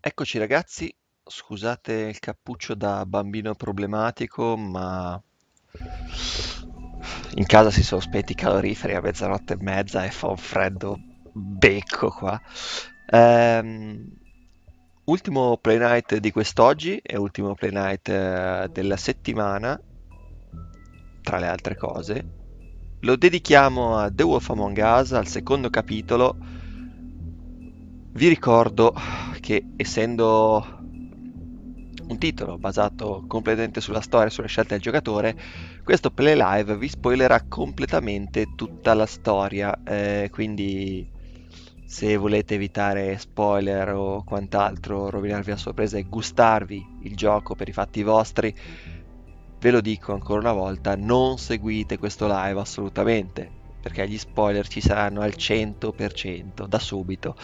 Eccoci ragazzi, scusate il cappuccio da bambino problematico, ma in casa si sono spenti i caloriferi a mezzanotte e mezza e fa un freddo becco qua. Ehm, Ultimo play night di quest'oggi e ultimo play night della settimana, tra le altre cose. Lo dedichiamo a The Wolf Among Us, al secondo capitolo. Vi ricordo che essendo un titolo basato completamente sulla storia e sulle scelte del giocatore, questo play live vi spoilerà completamente tutta la storia, quindi se volete evitare spoiler o quant'altro, rovinarvi la sorpresa e gustarvi il gioco per i fatti vostri, ve lo dico ancora una volta, non seguite questo live assolutamente, perché gli spoiler ci saranno al 100% da subito.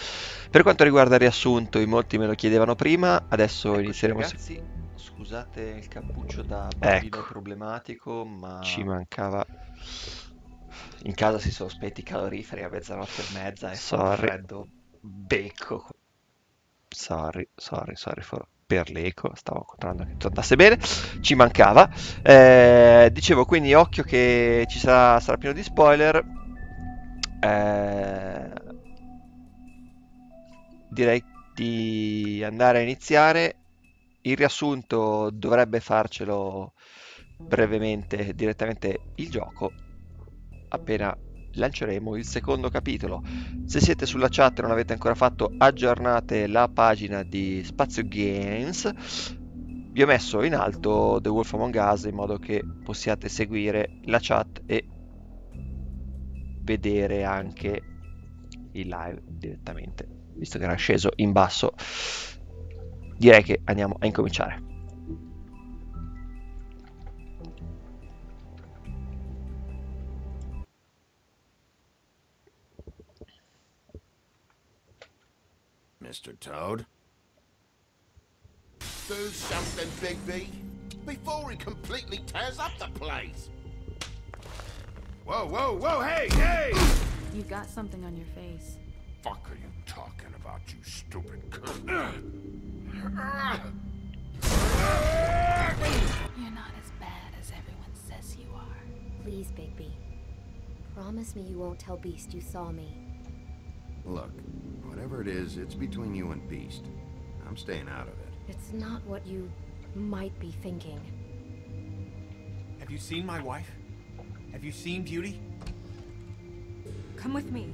Per quanto riguarda il riassunto, in molti me lo chiedevano prima, adesso Eccoci inizieremo. ragazzi, scusate il cappuccio da bambino Ecco, problematico, ci ma mancava. in casa si sono spenti i caloriferi a mezzanotte e mezza e fa un Sorry, freddo becco. sorry per l'eco, stavo controllando che tutto andasse bene, ci mancava. Dicevo quindi occhio che sarà pieno di spoiler. Eh, Direi di andare a iniziare. Il riassunto dovrebbe farcelo brevemente direttamente il gioco appena lanceremo il secondo capitolo. Se siete sulla chat e non avete ancora fatto, aggiornate la pagina di Spazio Games. Vi ho messo in alto The Wolf Among Us in modo che possiate seguire la chat e vedere anche il live direttamente, visto che era sceso in basso. Direi che andiamo a incominciare. Mr. Toad? Do something, Bigby, before he completely tears up the place. Whoa, whoa, whoa, hey, hey! You've got something on your face. Fuck are you talking about, you stupid cunt? You're not as bad as everyone says you are. Please, Bigby. Promise me you won't tell Beast you saw me. Look, whatever it is, it's between you and Beast. I'm staying out of it. It's not what you might be thinking. Have you seen my wife? Have you seen Beauty? Come with me.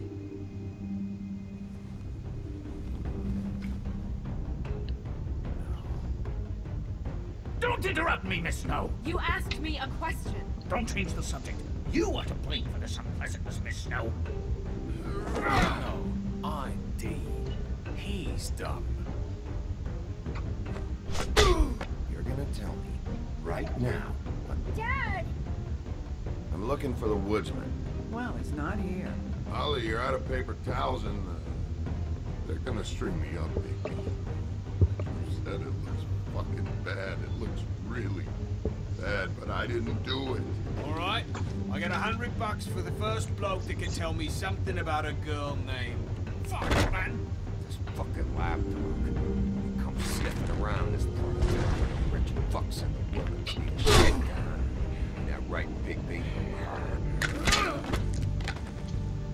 Don't interrupt me, Miss Snow. You asked me a question. Don't change the subject. You are to blame for this unpleasantness, Miss Snow. No, I'm Dean. He's dumb. You're gonna tell me, right now. Dad! I'm looking for the woodsman. Well, he's not here. Ollie, you're out of paper towels and they're gonna string me up, baby. You said it looks fucking bad. It looks really bad, but I didn't do it. All right, I get $100 for the first bloke that can tell me something about a girl named. Fuck, man. This fucking lapdog. He comes sniffing around this part of town with rich fucks in the women. Shit. Ain't that right, Bigby?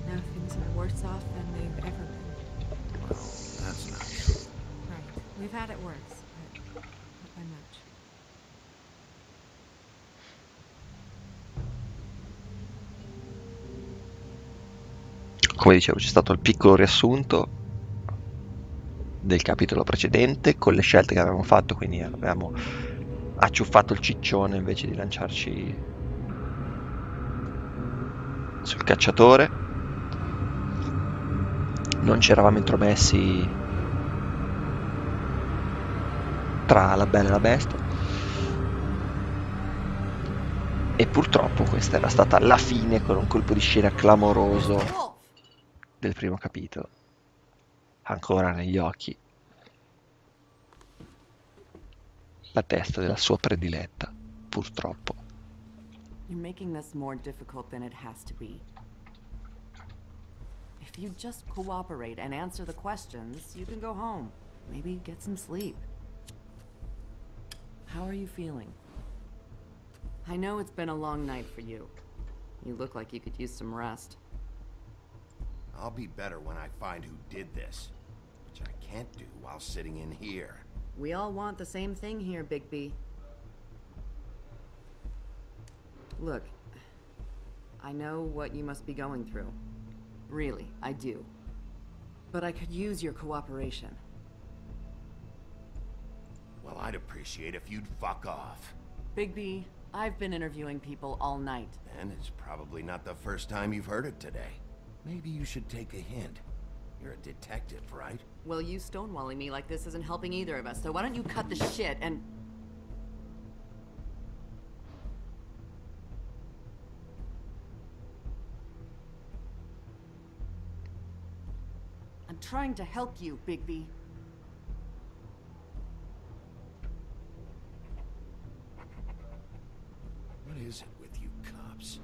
Now things are worse off than they've ever been. Well, that's not true. Right. We've had it worse, but not by much. Come dicevo, c'è stato il piccolo riassunto del capitolo precedente con le scelte che avevamo fatto, quindi avevamo acciuffato il ciccione invece di lanciarci sul cacciatore. Non ci eravamo intromessi tra la bella e la bestia. E purtroppo questa era stata la fine con un colpo di scena clamoroso del primo capitolo. Ancora negli occhi la testa della sua prediletta, purtroppo. You're making this more difficult than it has to be. If you just cooperate and answer the questions, you can go home. Maybe get some sleep. How are you feeling? I know it's been a long night for you. You look like you could use some rest. I'll be better when I find who did this, which I can't do while sitting in here. We all want the same thing here, Bigby. Look, I know what you must be going through. Really, I do. But I could use your cooperation. Well, I'd appreciate if you'd fuck off. Bigby, I've been interviewing people all night. And it's probably not the first time you've heard it today. Maybe you should take a hint. You're a detective, right? Well, you stonewalling me like this isn't helping either of us, so why don't you cut the shit and... I'm trying to help you, Bigby. What is it with you cops?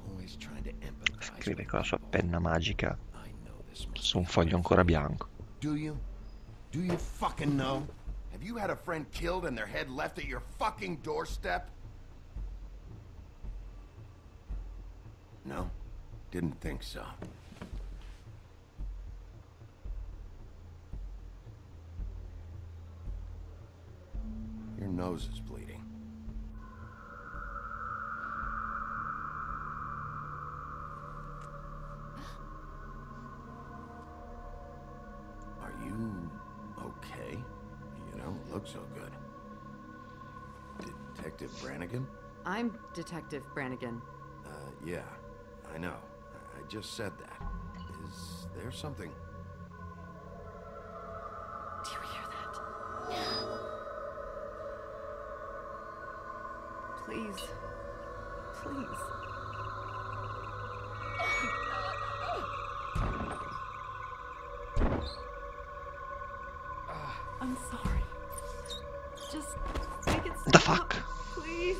Always trying to empathize. Scrive con la sua penna magica I know this must su un be foglio ancora bianco. Do you? Do you fucking know? Have you had a friend killed and their head left at your fucking doorstep? No? Didn't think so. Your nose is bleeding. Are you okay? You don't look so good. Detective Brannigan? I'm Detective Brannigan. Yeah, I know. I just said that. Is there something? Do you hear that? Please. Please. I'm sorry. Just make it The stop, fuck? please.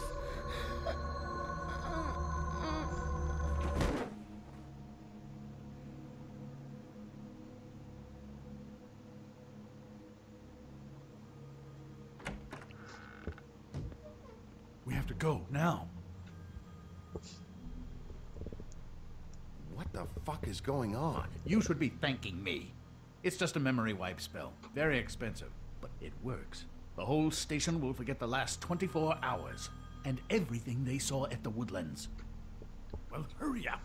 We have to go now. What the fuck is going on? You should be thanking me. It's just a memory wipe spell. Very expensive, but it works. The whole station will forget the last 24 hours and everything they saw at the Woodlands. Well, hurry up.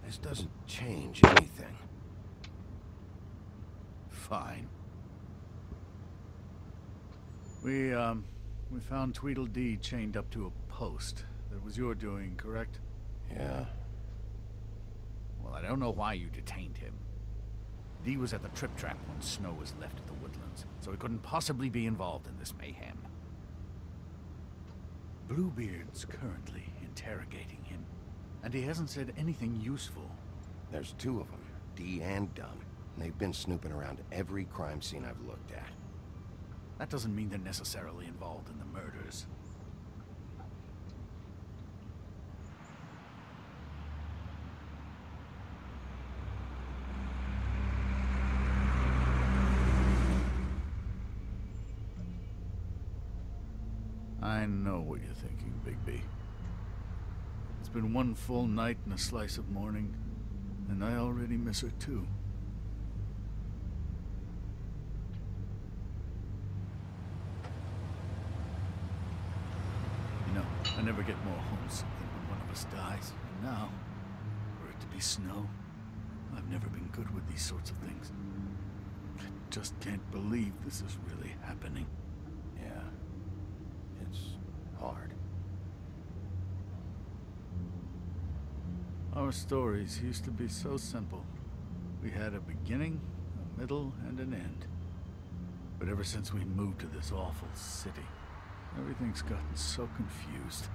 This doesn't change anything. Fine. We found Tweedledee chained up to a post. That was your doing, correct? Yeah. Well, I don't know why you detained him. Dee was at the trip trap when Snow was left at the Woodlands, so he couldn't possibly be involved in this mayhem. Bluebeard's currently interrogating him, and he hasn't said anything useful. There's two of them, Dee and Dunn. And they've been snooping around every crime scene I've looked at. That doesn't mean they're necessarily involved in the murders. I know what you're thinking, Bigby. It's been one full night and a slice of morning, and I already miss her too. I never get more homesick than when one of us dies. And now, for it to be snow, I've never been good with these sorts of things. I just can't believe this is really happening. Yeah. It's hard. Our stories used to be so simple. We had a beginning, a middle, and an end. But ever since we moved to this awful city, everything's gotten so confused.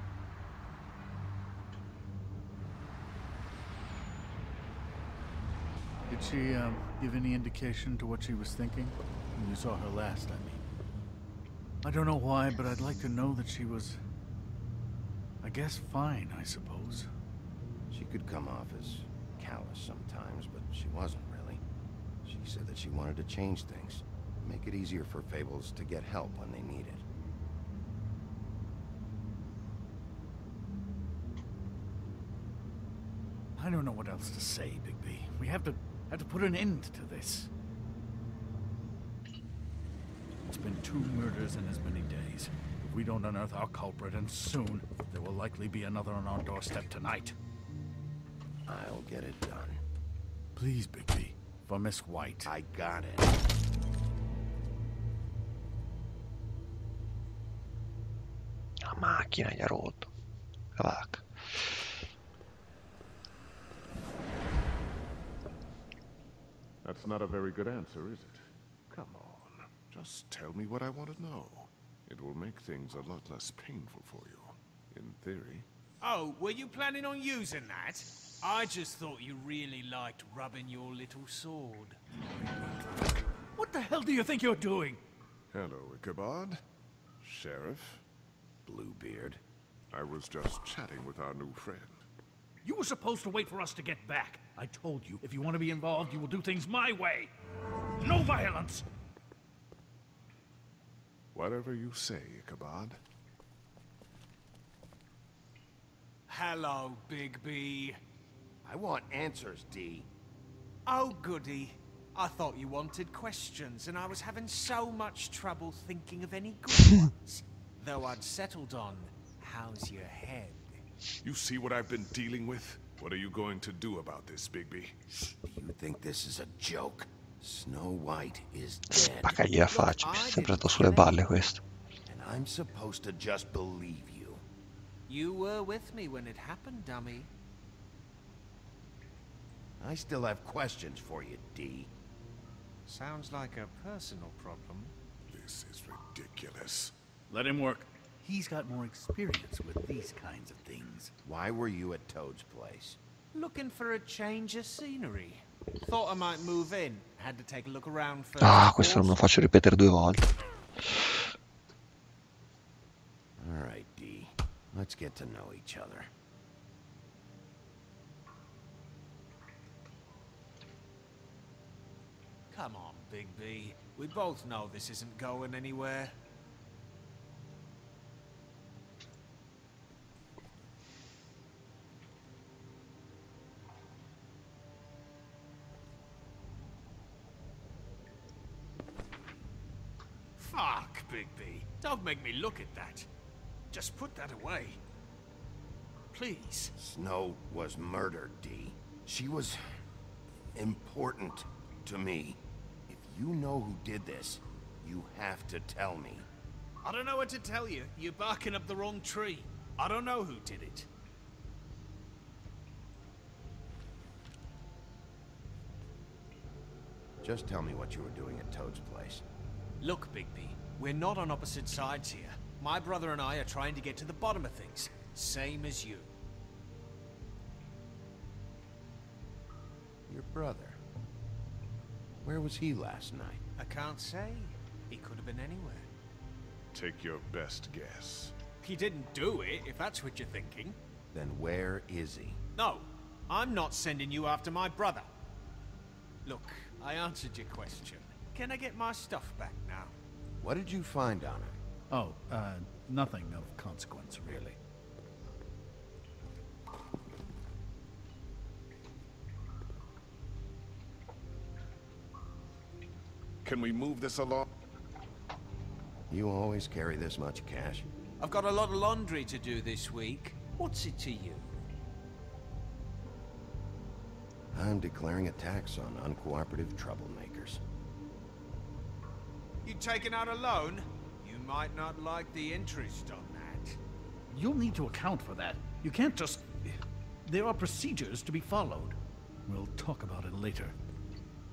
Did she, give any indication to what she was thinking? When you saw her last, I mean. I don't know why, but I'd like to know that she was... I guess fine, I suppose. She could come off as callous sometimes, but she wasn't really. She said that she wanted to change things. Make it easier for Fables to get help when they need it. I don't know what else to say, Bigby. We have to put an end to this. It's been 2 murders in as many days. If we don't unearth our culprit, and soon, there will likely be another on our doorstep tonight. I'll get it done. Please, Bigby. For Miss White. I got it. La macchina gli ha rotto. La vacca. That's not a very good answer, is it? Come on. Just tell me what I want to know. It will make things a lot less painful for you. In theory. Oh, were you planning on using that? I just thought you really liked rubbing your little sword. What the hell do you think you're doing? Hello, Ichabod. Sheriff. Bluebeard. I was just chatting with our new friend. You were supposed to wait for us to get back. I told you, if you want to be involved, you will do things my way. No violence! Whatever you say, Ichabod. Hello, Bigby. I want answers, D. Oh, goody. I thought you wanted questions, and I was having so much trouble thinking of any good ones. Though I'd settled on, how's your head? You see what I've been dealing with? What are you going to do about this, Bigby? Do you think this is a joke? Snow White is dead. Spaccagli la faccia, mi sta sempre stato sulle balle questo. And I'm supposed to just believe you. You were with me when it happened, dummy. I still have questions for you, D. Sounds like a personal problem. This is ridiculous. Let him work. He's got more experience with these kinds of things. Why were you at Toad's place? Looking for a change of scenery. Thought I might move in. Had to take a look around first. Ah, questo non lo faccio ripetere 2 volte. All right, D. Let's get to know each other. Come on, Bigby. We both know this isn't going anywhere. Fuck, Bigby. Don't make me look at that. Just put that away. Please. Snow was murdered, D. She was important to me. If you know who did this, you have to tell me. I don't know what to tell you. You're barking up the wrong tree. I don't know who did it. Just tell me what you were doing at Toad's place. Look, Bigby, we're not on opposite sides here. My brother and I are trying to get to the bottom of things. Same as you. Your brother. Where was he last night? I can't say. He could have been anywhere. Take your best guess. He didn't do it, if that's what you're thinking. Then where is he? No, I'm not sending you after my brother. Look, I answered your question. Can I get my stuff back now? What did you find on her? Oh, nothing of consequence, really. Can we move this along? You always carry this much cash? I've got a lot of laundry to do this week. What's it to you? I'm declaring a tax on uncooperative troublemakers. You taking out a loan? You might not like the interest on that. You'll need to account for that. You can't just... There are procedures to be followed. We'll talk about it later.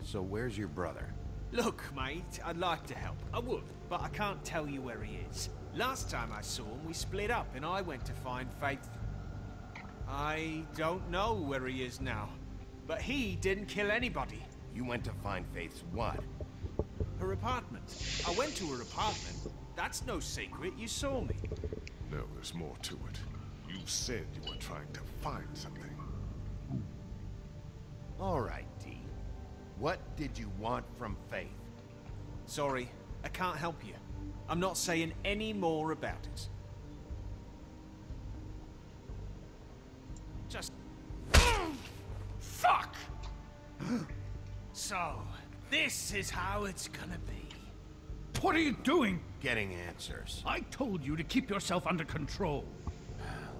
So where's your brother? Look, mate, I'd like to help. I would, but I can't tell you where he is. Last time I saw him, we split up and I went to find Faith. I don't know where he is now, but he didn't kill anybody. You went to find Faith's what? Her apartment. I went to her apartment. That's no secret, you saw me. No, there's more to it. You said you were trying to find something. All right, D. What did you want from Faith? Sorry, I can't help you. I'm not saying any more about it. Just... Fuck! So, this is how it's gonna be. What are you doing? Getting answers. I told you to keep yourself under control.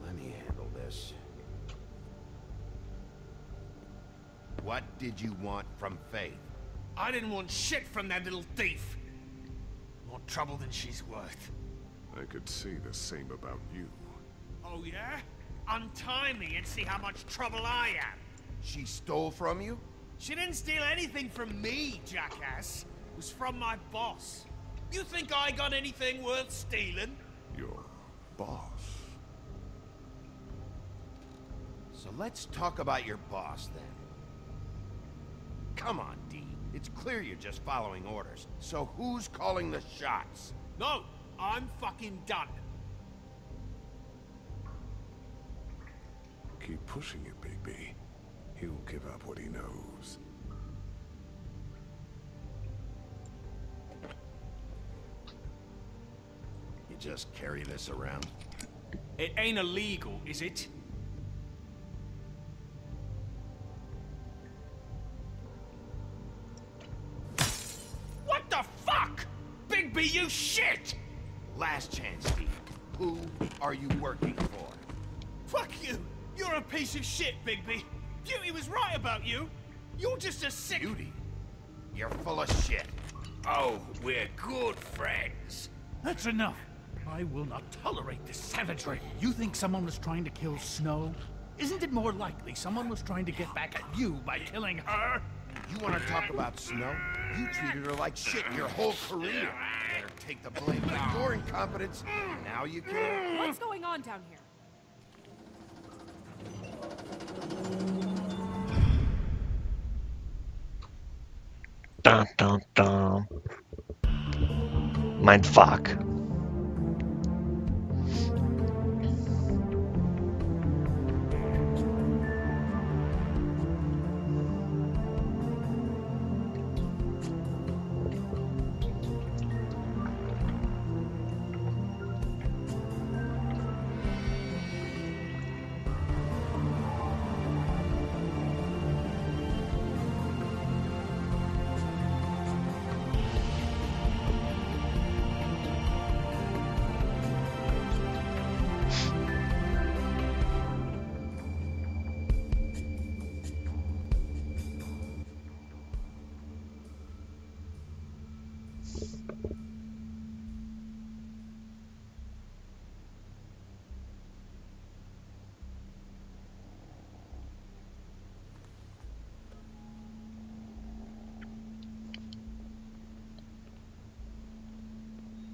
Let me handle this. What did you want from Faith? I didn't want shit from that little thief. More trouble than she's worth. I could see the same about you. Oh yeah? Untie me and see how much trouble I am. She stole from you? She didn't steal anything from me, jackass. It was from my boss. You think I got anything worth stealing? Your boss. So let's talk about your boss then. Come on, D. It's clear you're just following orders. So who's calling the shots? No, I'm fucking done. Keep pushing it, Bigby. He'll give up what he knows. You just carry this around? It ain't illegal, is it? What the fuck? Bigby, you shit! Last chance, D. Who are you working for? Fuck you! You're a piece of shit, Bigby! Beauty was right about you! You're just a sick... Beauty? You're full of shit. Oh, we're good friends. That's enough. I will not tolerate this savagery. You think someone was trying to kill Snow? Isn't it more likely someone was trying to get back at you by killing her? You want to talk about Snow? You treated her like shit your whole career. Better take the blame for your incompetence. Now you care? What's going on down here? Dun dun dun. Mindfuck.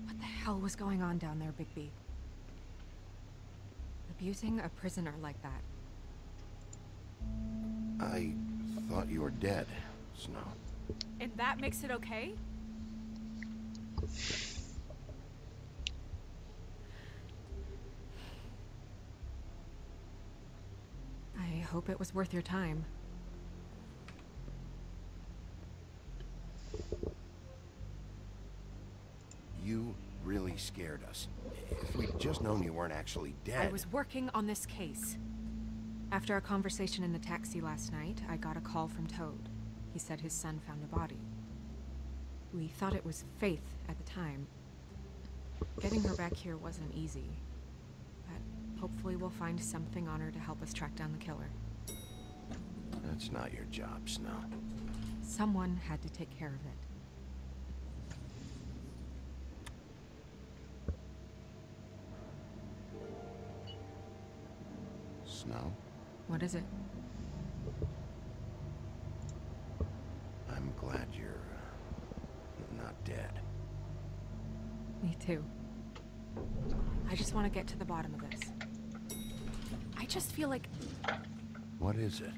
What the hell was going on down there, Bigby? Abusing a prisoner like that. I thought you were dead, Snow. And that makes it okay? I hope it was worth your time. You really scared us. If we'd just known you weren't actually dead. I was working on this case. After our conversation in the taxi last night, I got a call from Toad. He said his son found a body. We thought it was Faith at the time. Getting her back here wasn't easy, but hopefully we'll find something on her to help us track down the killer. That's not your job, Snow. Someone had to take care of it. Snow? What is it? I'm glad you're not dead. Me too. I just want to get to the bottom of this. I just feel like... What is it?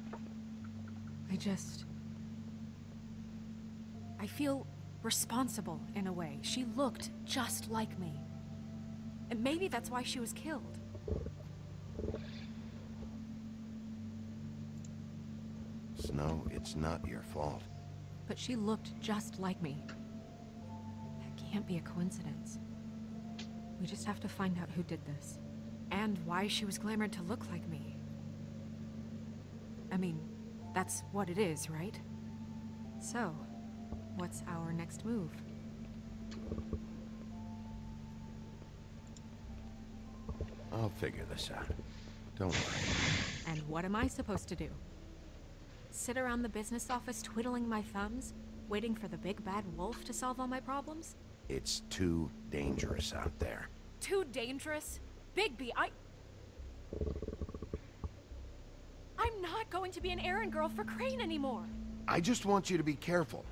I feel responsible in a way. She looked just like me. And maybe that's why she was killed. Snow, it's not your fault. But she looked just like me. That can't be a coincidence. We just have to find out who did this. And why she was glamored to look like me. I mean, that's what it is, right? So, what's our next move? I'll figure this out. Don't worry. And what am I supposed to do? Sit around the business office twiddling my thumbs, waiting for the big bad wolf to solve all my problems? It's too dangerous out there. Too dangerous? Bigby, I'm not going to be an errand girl for Crane anymore. I just want you to be careful.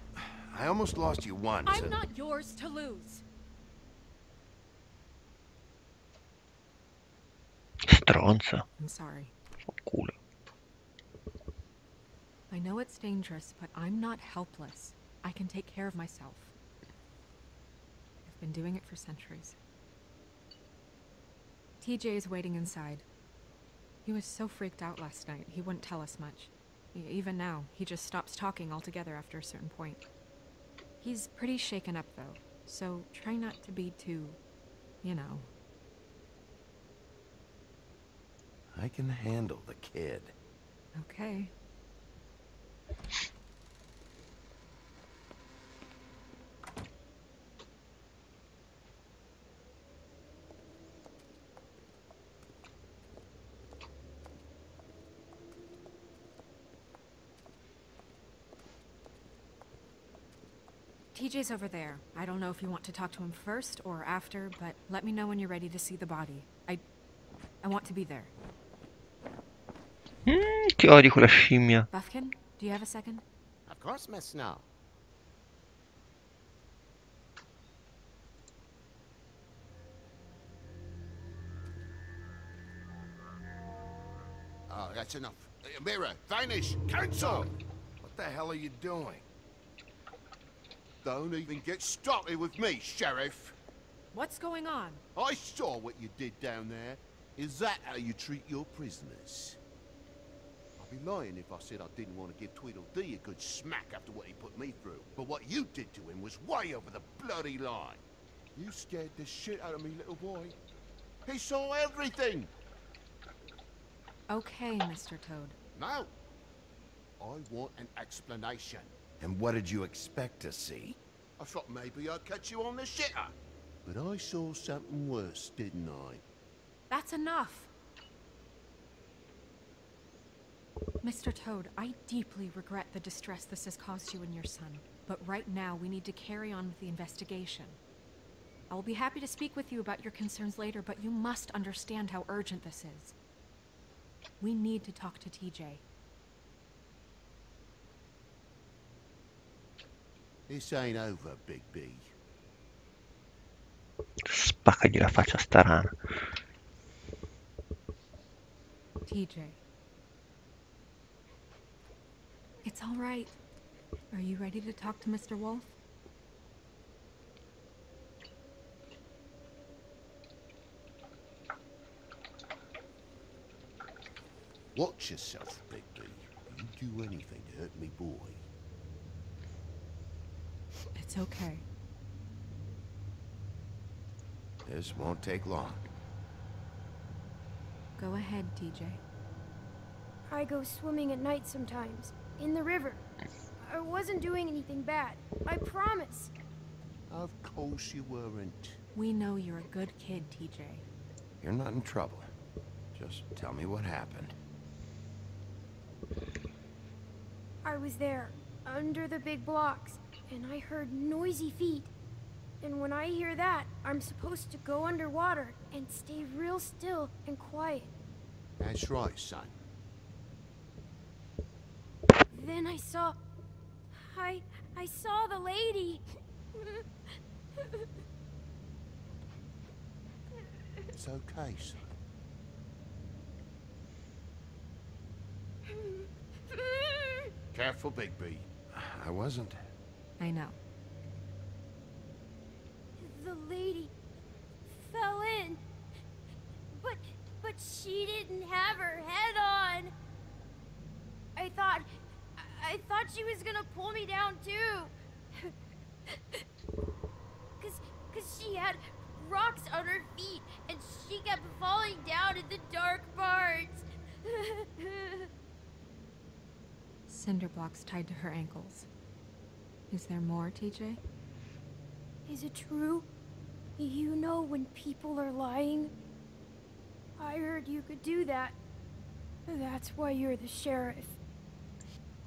I almost lost you once. I'm not yours to lose. Stronza. I'm sorry. Culo. I know it's dangerous, but I'm not helpless. I can take care of myself. I've been doing it for centuries. TJ is waiting inside. He was so freaked out last night, he wouldn't tell us much. Even now, he just stops talking altogether after a certain point. He's pretty shaken up, though, so try not to be too, you know. I can handle the kid. Okay. TJ's over there. I don't know if you want to talk to him first or after, but let me know when you're ready to see the body. I want to be there. Che odio quella scimmia. Buffkin, do you have a second? Of course, Miss Snow. Oh, that's enough. Mira, vanish! Cancel! What the hell are you doing? Don't even get started with me, Sheriff. What's going on? I saw what you did down there. Is that how you treat your prisoners? I'd be lying if I said I didn't want to give Tweedledee a good smack after what he put me through. But what you did to him was way over the bloody line. You scared the shit out of me, little boy. He saw everything. Okay, Mr. Toad. No. I want an explanation. And what did you expect to see? I thought maybe I'd catch you on the shitter. But I saw something worse, didn't I? That's enough. Mr. Toad, I deeply regret the distress this has caused you and your son. But right now, we need to carry on with the investigation. I will be happy to speak with you about your concerns later, but you must understand how urgent this is. We need to talk to TJ. This ain't over, Big B. Spaccagli la faccia a sta rana. TJ. It's all right. Are you ready to talk to Mr. Wolf? Watch yourself, Big B. You do anything to hurt me, boy. It's okay. This won't take long. Go ahead, TJ. I go swimming at night sometimes, in the river. I wasn't doing anything bad. I promise. Of course you weren't. We know you're a good kid, TJ. You're not in trouble. Just tell me what happened. I was there, under the big blocks, and I heard noisy feet. And when I hear that, I'm supposed to go underwater and stay real still and quiet. That's right, son. Then I saw... I saw the lady. It's okay, son. Careful, Bigby. I wasn't. I know. The lady fell in. But she didn't have her head on. I thought she was gonna pull me down too. Cause she had rocks on her feet and she kept falling down in the dark parts. Cinder blocks tied to her ankles. Is there more, TJ? Is it true? You know when people are lying? I heard you could do that. That's why you're the sheriff.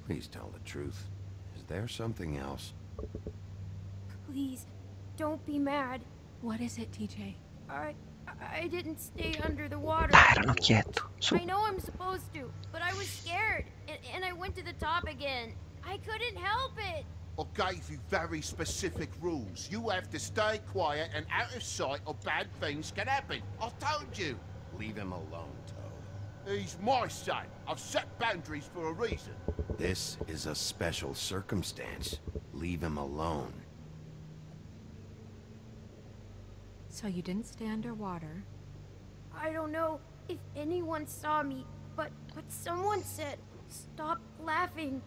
Please tell the truth. Is there something else? Please, don't be mad. What is it, TJ? I didn't stay under the water. Dai, era un occhietto. Su. I know I'm supposed to, but I was scared, and I went to the top again. I couldn't help it. I gave you very specific rules. You have to stay quiet and out of sight or bad things can happen. I told you. Leave him alone, Toad. He's my son. I've set boundaries for a reason. This is a special circumstance. Leave him alone. So you didn't stay underwater. I don't know if anyone saw me, but someone said, "Stop laughing."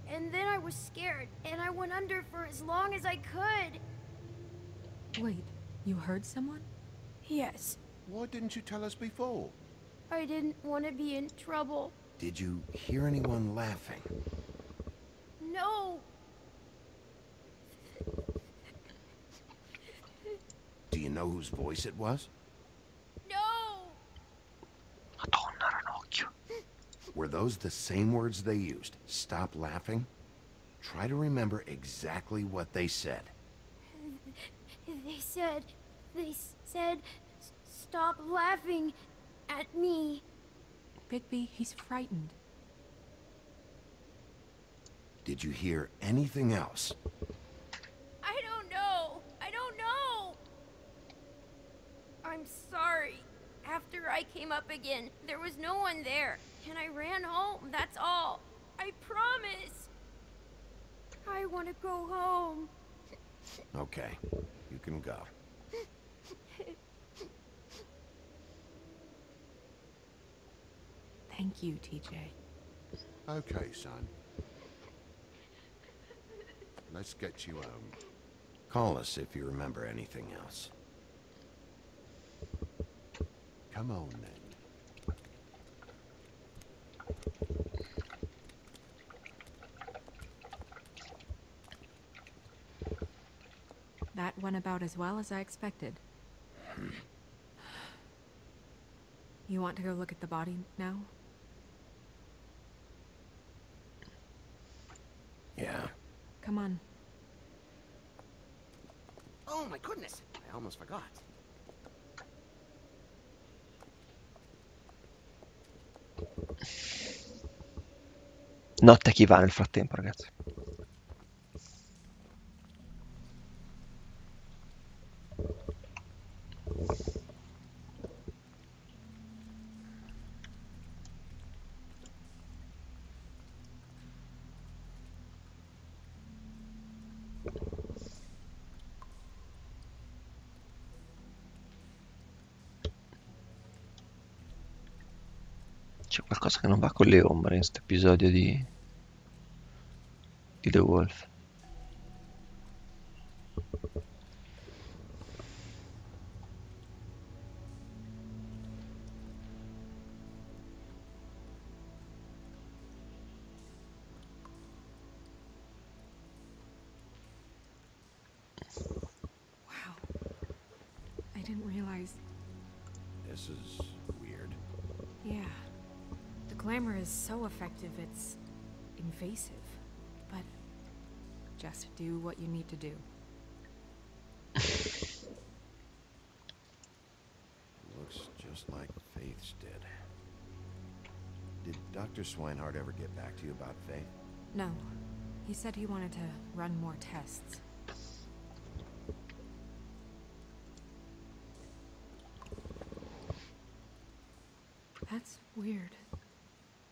And then I was scared, and I went under for as long as I could. Wait, you heard someone? Yes, Why didn't you tell us before? I didn't want to be in trouble. Did you hear anyone laughing? No, Do you know whose voice it was? no. Madonna, ranocchio. Were those the same words they used? Stop laughing? Try to remember exactly what they said. They said, "Stop laughing at me." Bigby, he's frightened. Did you hear anything else? I don't know. I'm sorry. After I came up again, there was no one there, and I ran home, that's all. I promise. I want to go home. Okay, you can go. Thank you, TJ. Okay, son. Let's get you home. Call us if you remember anything else. Come on, then. That went about as well as I expected. You want to go look at the body now? Yeah. Come on. Oh my goodness, I almost forgot. Notte chi va nel frattempo, ragazzi. C'è qualcosa che non va con le ombre in questo episodio di The Wolf. Wow. didn't realize... This is weird. Yeah. The glamour is so effective, it's invasive. But just do what you need to do. Looks just like Faith's did. Did Dr. Swinehart ever get back to you about Faith? No. He said he wanted to run more tests. That's weird.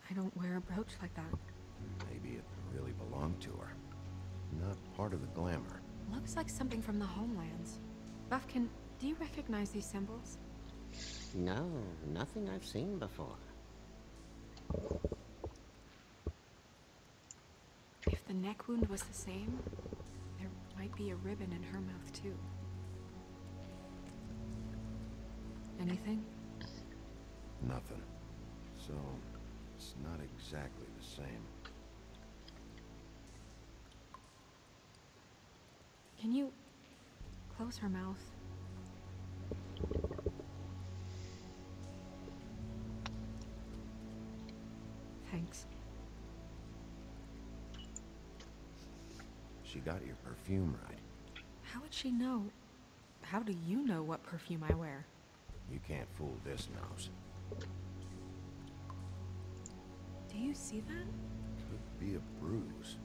I don't wear a brooch like that. Maybe it really belonged to her. Not part of the glamour. Looks like something from the homelands. Buffkin, do you recognize these symbols? No, nothing I've seen before. If the neck wound was the same, there might be a ribbon in her mouth too. Anything? Nothing. So, it's not exactly the same. Can you close her mouth? Thanks. She got your perfume right. How would she know? How do you know what perfume I wear? You can't fool this nose. Do you see that? Could be a bruise.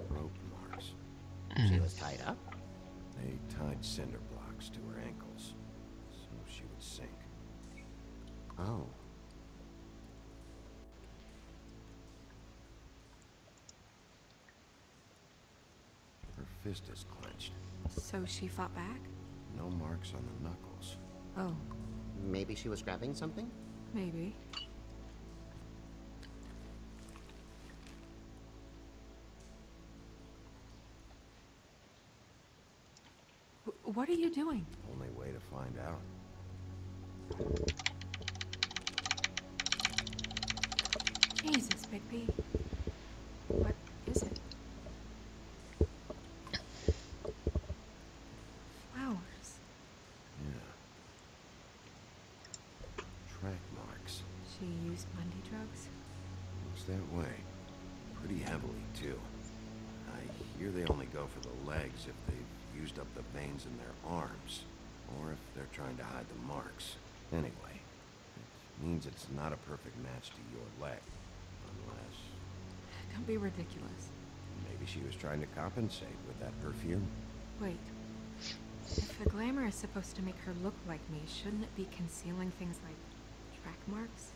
Rope marks. She was tied up? They tied cinder blocks to her ankles, so she would sink. Oh. Her fist is clenched. So she fought back? No marks on the knuckles. Oh, Maybe she was grabbing something? maybe. What are you doing? Only way to find out. Jesus, Bigby. What is it? Flowers. Yeah. Track marks. She used Mundy drugs? Looks that way. Pretty heavily, too. I hear they only go for the legs if they've used up the veins in their arms, or if they're trying to hide the marks. Anyway, it means it's not a perfect match to your leg. Unless Don't be ridiculous. maybe she was trying to compensate with that perfume. Wait. If the glamour is supposed to make her look like me, shouldn't it be concealing things like track marks?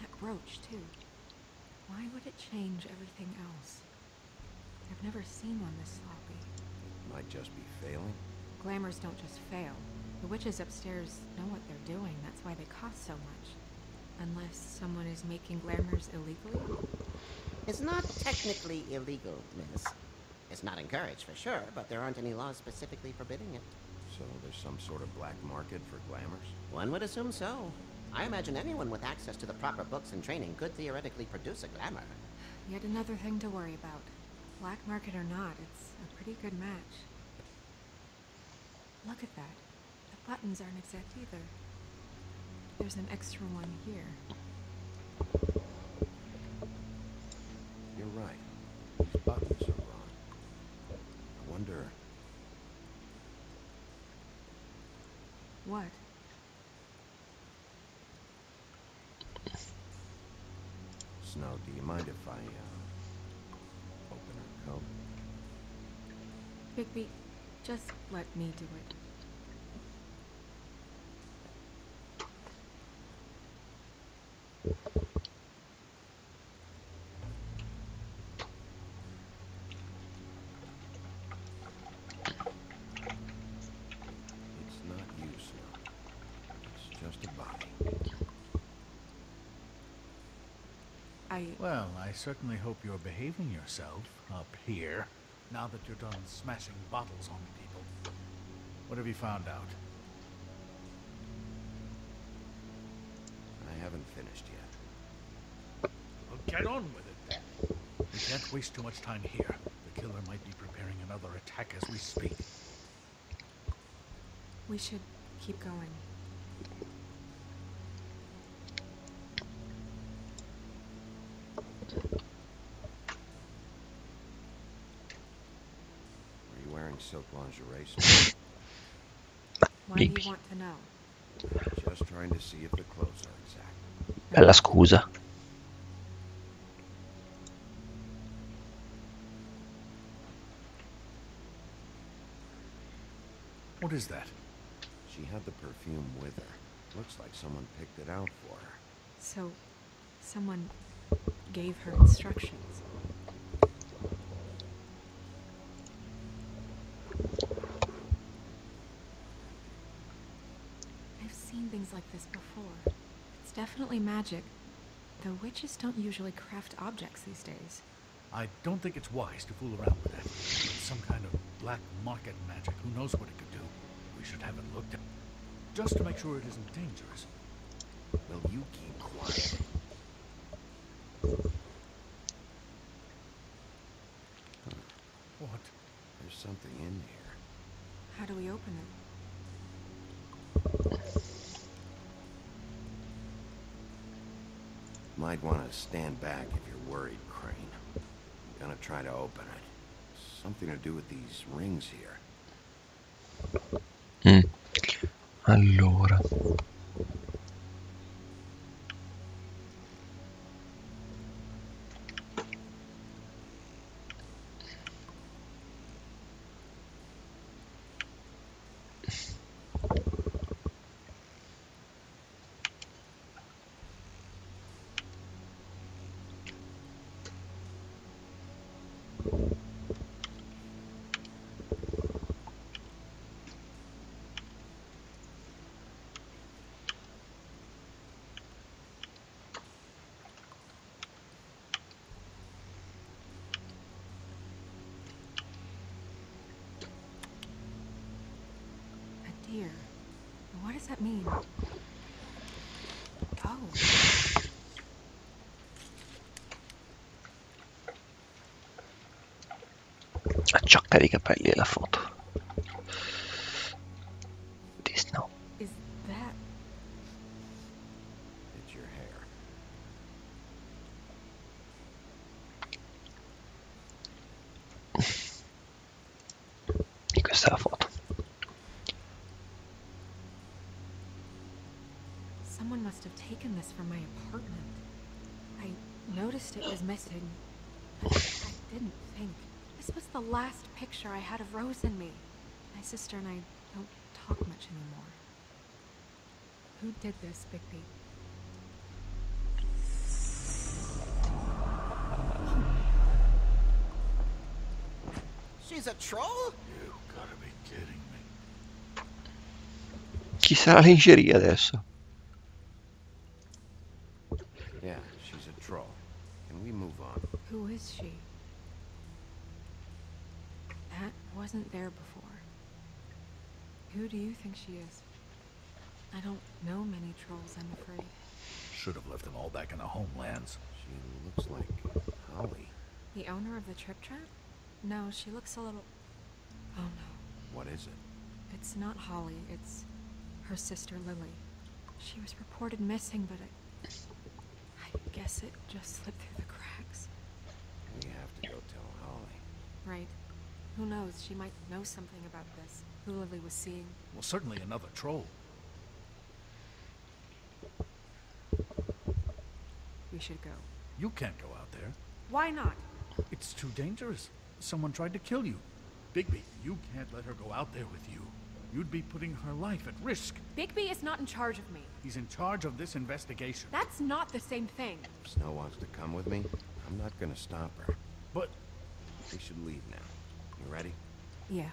That brooch, too. Why would it change everything else? I've never seen one this sloppy. Might just be failing. Glamours don't just fail. The witches upstairs know what they're doing. That's why they cost so much. Unless someone is making glamours illegally? It's not technically illegal, miss. It's not encouraged for sure, but there aren't any laws specifically forbidding it. So there's some sort of black market for glamours? One would assume so. I imagine anyone with access to the proper books and training could theoretically produce a glamour. Yet another thing to worry about. Black market or not, it's a pretty good match. Look at that. The buttons aren't exact either. There's an extra one here. You're right. These buttons are wrong. I wonder... What? Snow, do you mind if I, open her coat? Bigby, just let me do it. It's not you, Snow. It's just a body. Well, I certainly hope you're behaving yourself up here, now that you're done smashing bottles on people. What have you found out? haven't finished yet. Well, get on with it then. We can't waste too much time here. The killer might be preparing another attack as we speak. We should keep going. Are you wearing silk lingerie? Sir? Why do you want to know? Just trying to see if the clothes are exact. Bella scusa. What is that? She had the perfume with her. Looks like someone picked it out for her. So, someone gave her instructions. I've seen things like this before. It's definitely magic, though witches don't usually craft objects these days. I don't think it's wise to fool around with that. It's some kind of black market magic. Who knows what it could do? We should have it looked at. Just to make sure it isn't dangerous. Will you keep quiet? What? There's something in here. How do we open it? Might want to stand back if you're worried, Crane. I'm gonna try to open it. Something to do with these rings here. Allora. Dear, what does that mean? Oh. Acciocca di capelli e la foto. This no. Is that... It's your hair. E questa è la foto. Someone must have taken this from my apartment. I noticed it was missing, but I didn't think. This was the last picture I had of Rose and me. My sister and I don't talk much anymore. Who did this, Bigby? She's a troll? You gotta be kidding me. Chi sarà lingerie adesso? Yeah, she's a troll. Can we move on? Who is she? That wasn't there before. Who do you think she is? I don't know many trolls, I'm afraid. Should have left them all back in the homelands. She looks like Holly. The owner of the trip trap? No, she looks a little... Oh no. What is it? It's not Holly, it's her sister Lily. She was reported missing, but I guess it just slipped through the cracks. We have to go tell Holly. Right. Who knows, she might know something about this. Who Lily was seeing. Well, certainly another troll. We should go. You can't go out there. Why not? It's too dangerous. Someone tried to kill you. Bigby, you can't let her go out there with you. You'd be putting her life at risk. Bigby is not in charge of me. He's in charge of this investigation. That's not the same thing. If Snow wants to come with me, I'm not gonna stop her. But... We should leave now. You ready? Yeah.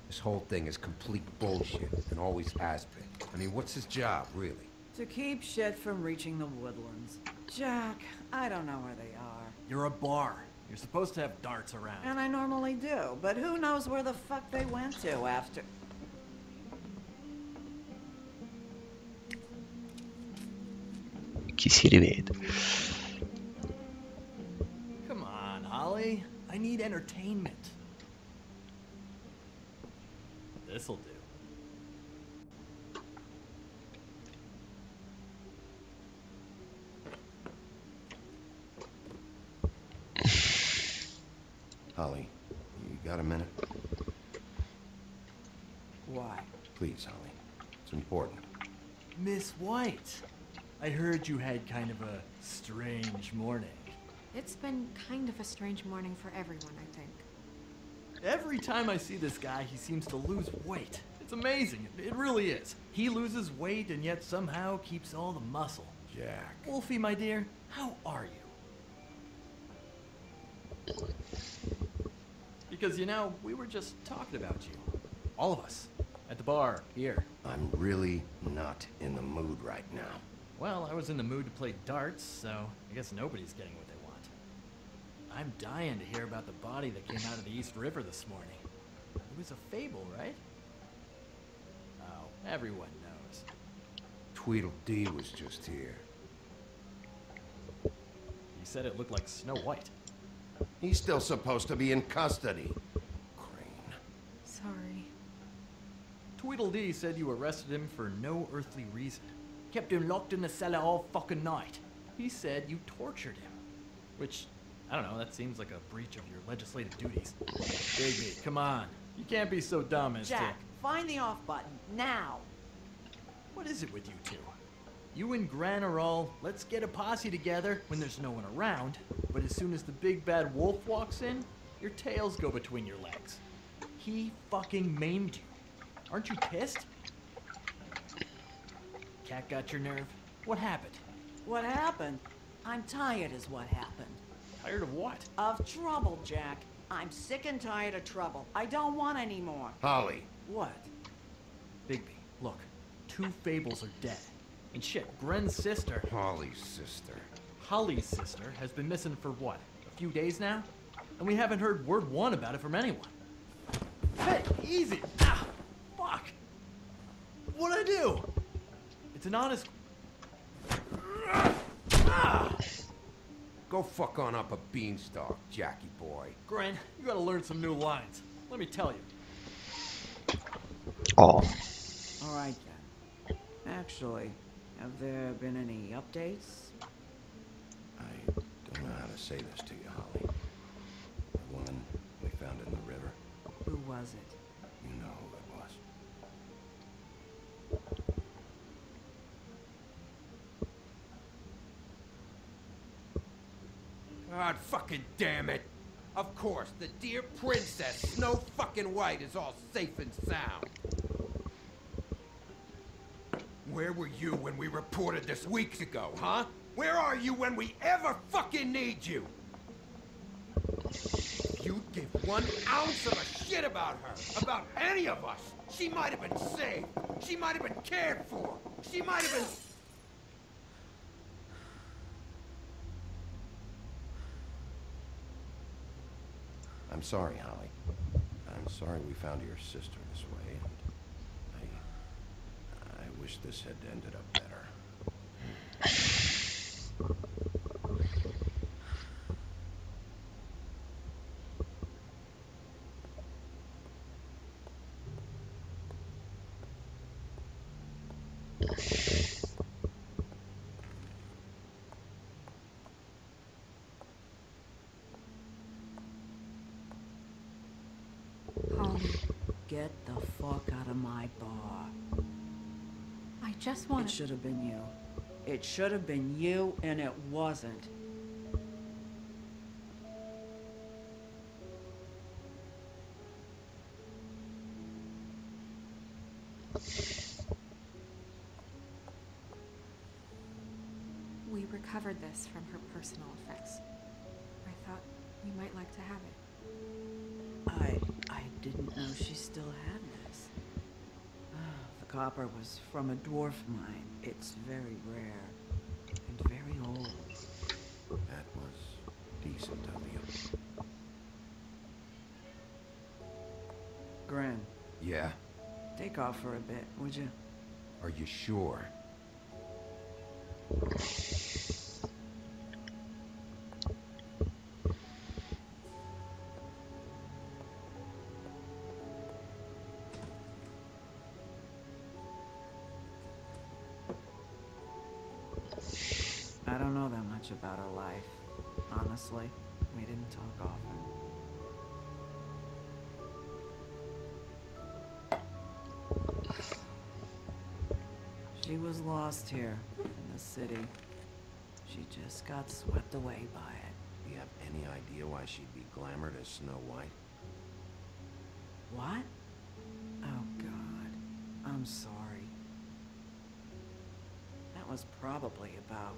This whole thing is complete bullshit, and always has been. I mean, what's his job, really? To keep shit from reaching the woodlands. Jack, I don't know where they are. You're a bar. You're supposed to have darts around. And I normally do, but who knows where the fuck they went to after... Chi si rivede. Come on, Holly. I need entertainment. This'll do. Holly, you got a minute? Why? Please, Holly. It's important. Miss White, I heard you had kind of a strange morning. It's been kind of a strange morning for everyone, I think. Every time I see this guy, he seems to lose weight. It's amazing. It really is. He loses weight and yet somehow keeps all the muscle. Jack. Wolfie, my dear, how are you? Because, you know, we were just talking about you. All of us. At the bar, here. I'm really not in the mood right now. Well, I was in the mood to play darts, so I guess nobody's getting what they want. I'm dying to hear about the body that came out of the East River this morning. It was a fable, right? Oh, everyone knows. Tweedledee was just here. He said it looked like Snow White. He's still supposed to be in custody. Crane. Sorry. Tweedledee said you arrested him for no earthly reason. Kept him locked in the cellar all fucking night. He said you tortured him. Which, I don't know, that seems like a breach of your legislative duties. Bigby, come on. You can't be so dumb as Jack, find the off button, now! What is it with you two? You and Gran are all, let's get a posse together when there's no one around, but as soon as the big bad wolf walks in, your tails go between your legs. He fucking maimed you. Aren't you pissed? Cat got your nerve? What happened? What happened? I'm tired is what happened. Tired of what? Of trouble, Jack. I'm sick and tired of trouble. I don't want any more. Holly. What? Bigby, look. 2 fables are dead. And shit, Gren's sister... Holly's sister. Holly's sister has been missing for what? A few days now? And we haven't heard word one about it from anyone. Hey, easy! Ah! Fuck! What'd I do? It's an honest... Ah! Go fuck on up a beanstalk, Jackie boy. Gren, you gotta learn some new lines. Let me tell you. Oh. All right, then. Actually, have there been any updates? I don't know how to say this to you, Holly. The woman we found in the river. Who was it? You know who it was. God fucking damn it! Of course, the dear princess, Snow fucking White, is all safe and sound. Where were you when we reported this weeks ago, huh? Where are you when we ever fucking need you? If you'd give 1 ounce of a shit about her, about any of us, she might have been saved. She might have been cared for. She might have been... I'm sorry, Holly. I'm sorry we found your sister this way, and I wish this had ended up better. Holly, Get the fuck out of my bar. I just want It should have been you. It should have been you, and it wasn't. We recovered this from her personal effects. I thought you might like to have it. I didn't know she still had copper was from a dwarf mine. It's very rare and very old. That was decent of you. Gren, Yeah? take off for a bit, would you? Are you sure? I don't know that much about her life. Honestly, we didn't talk often. She was lost here in the city. She just got swept away by it. Do you have any idea why she'd be glamored as Snow White? What? Oh, God. I'm sorry. That was probably about...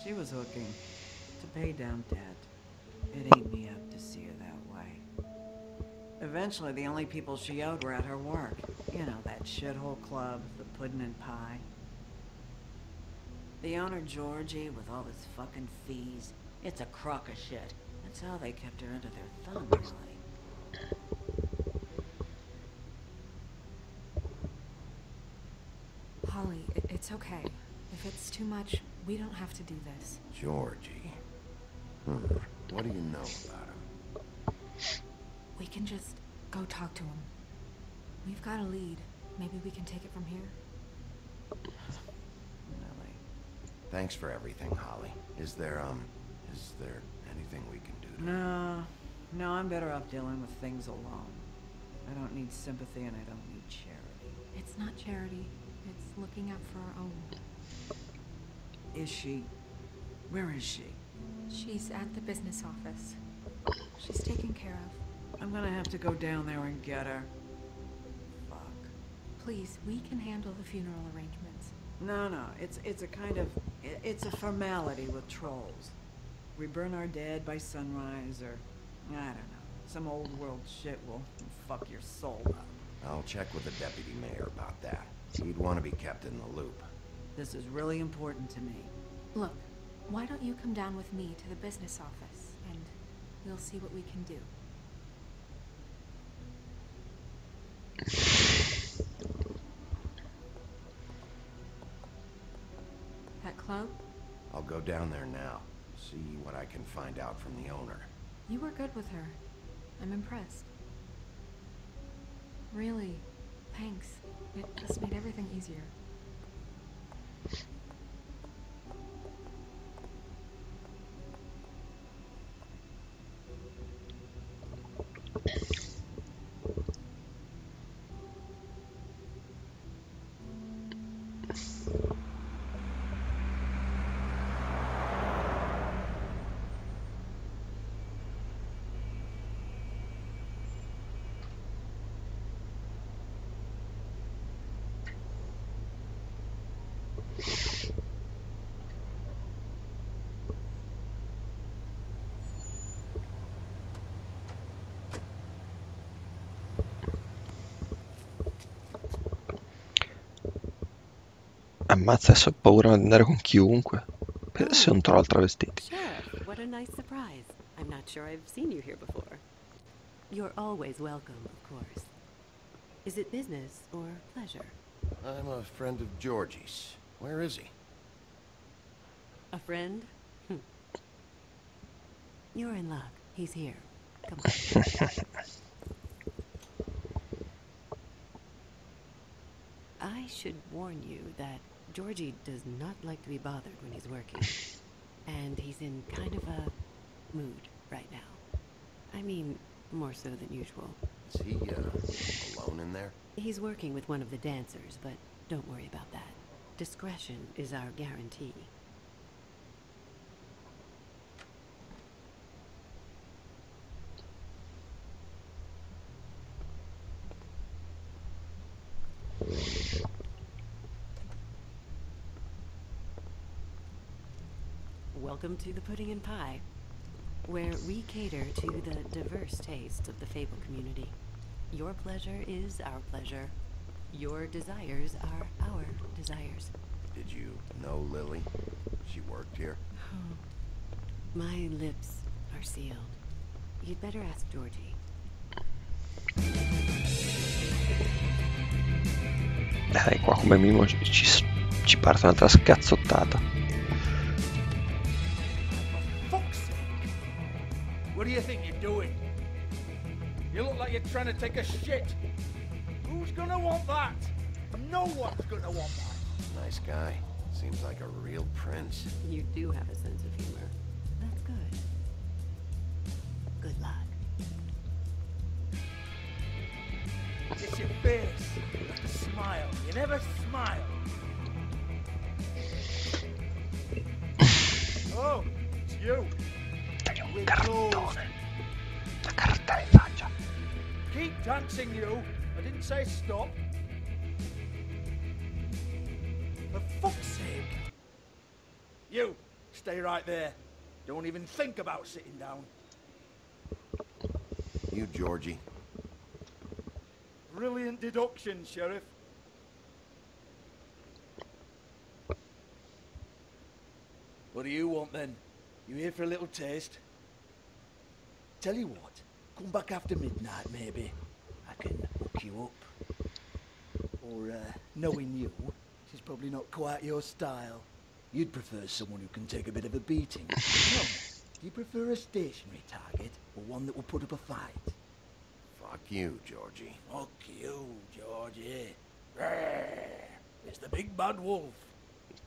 She was hooking to pay down debt. It ate me up to see her that way. Eventually, the only people she owed were at her work. You know, that shithole club, the Puddin' and Pie. The owner, Georgie, with all his fucking fees, it's a crock of shit. That's how they kept her under their thumb, really. Holly, it's okay. If it's too much, we don't have to do this. Georgie. What do you know about him? We can just go talk to him. We've got a lead. Maybe we can take it from here. Really? Thanks for everything, Holly. Is there anything we can do to... No, I'm better off dealing with things alone. I don't need sympathy and I don't need charity. It's not charity. It's looking out for our own. Is she? Where is she? She's at the business office. She's taken care of. I'm gonna have to go down there and get her. Fuck. Please, we can handle the funeral arrangements. No, it's a kind of... It's a formality with trolls. We burn our dead by sunrise, or... I don't know. Some old world shit will fuck your soul up. I'll check with the deputy mayor about that. He'd want to be kept in the loop. This is really important to me. Look, why don't you come down with me to the business office, and we'll see what we can do. That club? I'll go down there now. See what I can find out from the owner. You were good with her. I'm impressed. Really, thanks. It just made everything easier. Ammazza, adesso ho paura di andare con chiunque. Se un troll travestiti. Sheriff, what a nice surprise. I'm not sure I've seen you here before. You're always welcome, of course. Is it business or pleasure? I'm a friend of Georgie's. Where is he? A friend? You're in luck. He's here. Come on. I should warn you that Georgie does not like to be bothered when he's working. And he's in kind of a mood right now. I mean, more so than usual. Is he, alone in there? He's working with one of the dancers, but don't worry about that. Discretion is our guarantee. Welcome to the Pudding and Pie, where we cater to the diverse tastes of the Fable community. Your pleasure is our pleasure. Your desires are our desires. Did you know Lily? She worked here? My lips are sealed. You'd better ask Georgie. Dai, qua come minimo ci parte un'altra scazzottata. Fuck's sake! What do you think you're doing? You look like you're trying to take a shit. Who's gonna want that? No one's gonna want that. Nice guy. Seems like a real prince. You do have a sense of humor. That's good. Good luck. It's your face. You have to smile. You never smile. Oh, it's you. With clothes. La carta in faccia. Keep dancing, you. I didn't say stop. For fuck's sake. You, stay right there. Don't even think about sitting down. You, Georgie. Brilliant deduction, Sheriff. What do you want then? You here for a little taste? Tell you what, come back after midnight maybe. I can hook you up. Or, knowing you, she's probably not quite your style. You'd prefer someone who can take a bit of a beating. Tell me, do you prefer a stationary target or one that will put up a fight? Fuck you, Georgie. Fuck you, Georgie. Rrrr. It's the big bad wolf.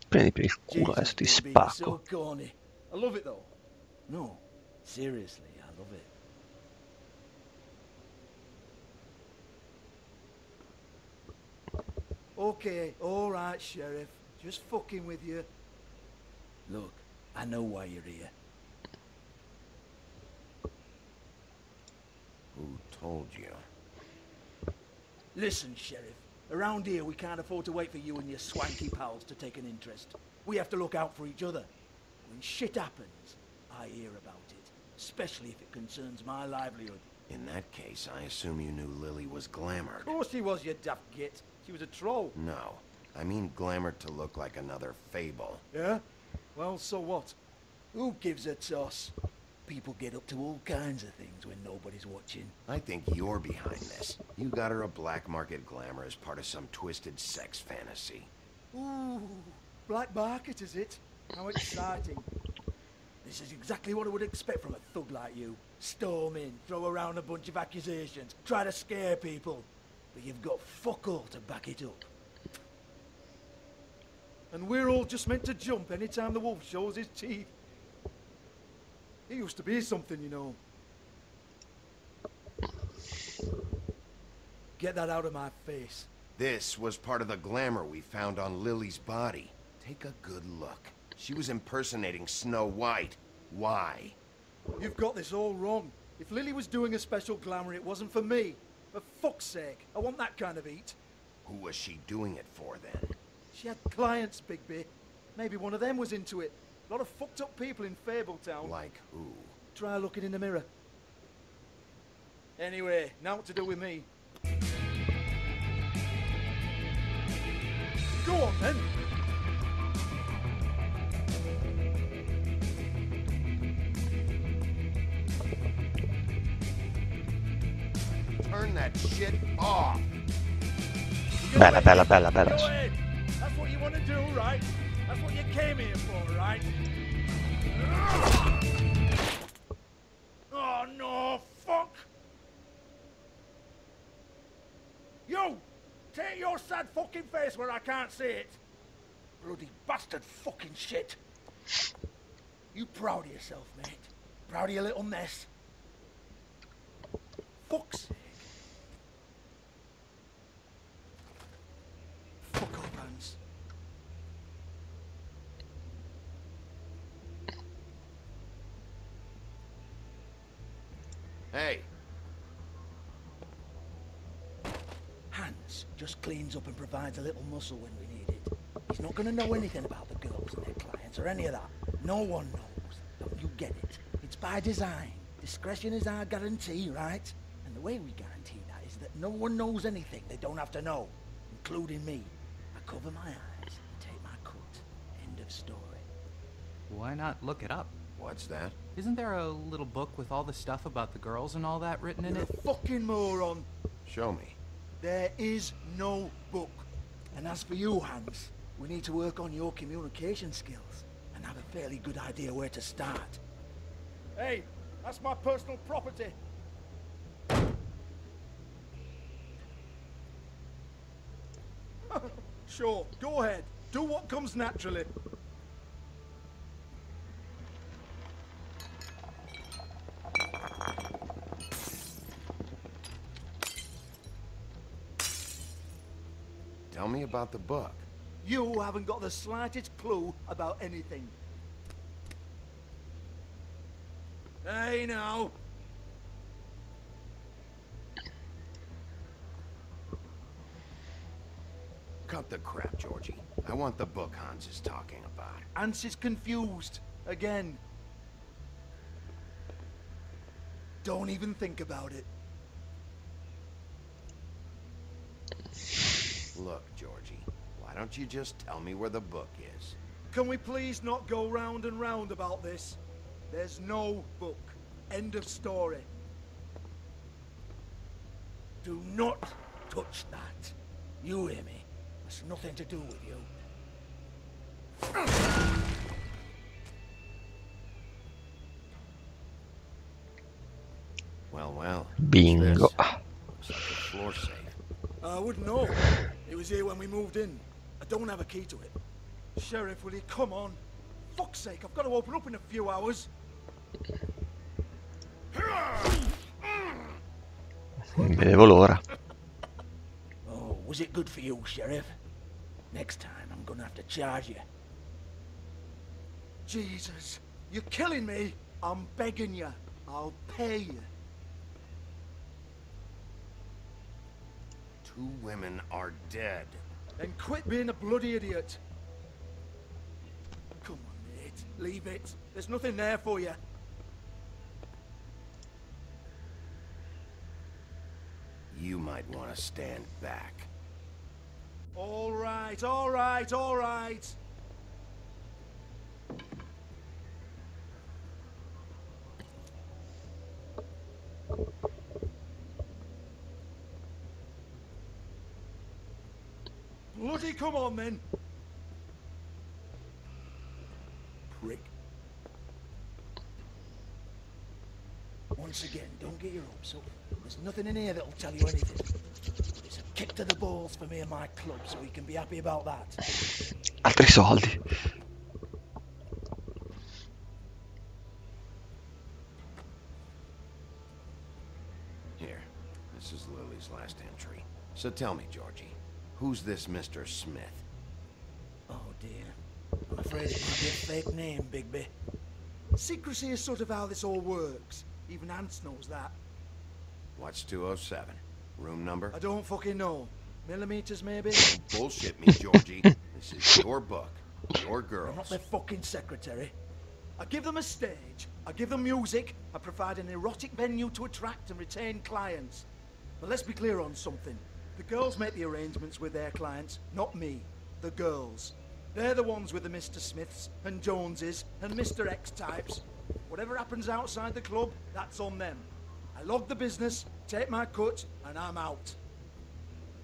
Prendi per il culo, Jesus, adesso ti baby, spacco. so corny. I love it though. No, seriously, I love it. Okay, alright, Sheriff. Just fucking with you. Look, I know why you're here. Who told you? Listen, Sheriff. Around here, we can't afford to wait for you and your swanky pals to take an interest. We have to look out for each other. When shit happens, I hear about it. Especially if it concerns my livelihood. In that case, I assume you knew Lily was glamored. Of course she was, you daft git. She was a troll. No. I mean glamored to look like another fable. Yeah? Well, so what? Who gives a toss? People get up to all kinds of things when nobody's watching. I think you're behind this. You got her a black market glamour as part of some twisted sex fantasy. Ooh, black market is it? How exciting. This is exactly what I would expect from a thug like you. Storm in, throw around a bunch of accusations, try to scare people. But you've got fuck all to back it up. And we're all just meant to jump anytime the wolf shows his teeth. He used to be something, you know. Get that out of my face. This was part of the glamour we found on Lily's body. Take a good look. She was impersonating Snow White. Why? You've got this all wrong. If Lily was doing a special glamour, it wasn't for me. For fuck's sake, I want that kind of eat. Who was she doing it for, then? She had clients, Bigby. Maybe one of them was into it. A lot of fucked up people in Fabletown. Like who? Try looking in the mirror. Anyway, now what to do with me? Go on, then. Turn that shit off! Bella, bella, bella, Go bella. ahead. That's what you want to do, right? That's what you came here for, right? Oh, no, fuck! You! Take your sad fucking face where I can't see it! Bloody bastard fucking shit! You proud of yourself, mate? Proud of your little mess? Fuck's sake. Fuck off, Hans. Hey! Hans just cleans up and provides a little muscle when we need it. He's not going to know anything about the girls and their clients or any of that. No one knows. Don't you get it? It's by design. Discretion is our guarantee, right? And the way we guarantee that is that no one knows anything they don't have to know, including me. I cover my eyes and take my cut. End of story. Why not look it up? What's that? Isn't there a little book with all the stuff about the girls and all that written in You're it? a fucking moron. Show me. There is no book. And as for you, Hans, we need to work on your communication skills and have a fairly good idea where to start. Hey, that's my personal property. Sure, go ahead. Do what comes naturally. Tell me about the book. You haven't got the slightest clue about anything. Hey, now. Cut the crap, Georgie. I want the book Hans is talking about. Hans is confused. Again. Don't even think about it. Look, Georgie, why don't you just tell me where the book is? Can we please not go round and round about this? There's no book. End of story. Do not touch that. You hear me? It's nothing to do with you. Well, well. Bingo. Looks like a floor safe. I wouldn't know. It was here when we moved in. I don't have a key to it. Sheriff, will you come on? Fuck's sake, I've got to open up in a few hours. Non vedevo l'ora. Oh, was it good for you, Sheriff? Next time, I'm gonna have to charge you. Jesus, you're killing me. I'm begging you. I'll pay you. 2 women are dead. Then quit being a bloody idiot. Come on, mate. Leave it. There's nothing there for you. You might want to stand back. All right, all right, all right. Bloody come on, then. Prick. Once again, don't get your hopes up. There's nothing in here that'll tell you anything. It's a kick to the balls for me and my club, so we can be happy about that. Altri soldi. Here, this is Lily's last entry. So tell me, Georgie, who's this Mr. Smith? Oh dear. I'm afraid it might be a fake name, Bigby. Secrecy is sort of how this all works. Even Hans knows that. What's 207? Room number? I don't fucking know. Millimeters, maybe? Bullshit me, Georgie. This is your book. Your girls. I'm not their fucking secretary. I give them a stage. I give them music. I provide an erotic venue to attract and retain clients. But let's be clear on something. The girls make the arrangements with their clients, not me. The girls. They're the ones with the Mr. Smiths and Joneses and Mr. X types. Whatever happens outside the club, that's on them. I log the business, take my cut, and I'm out.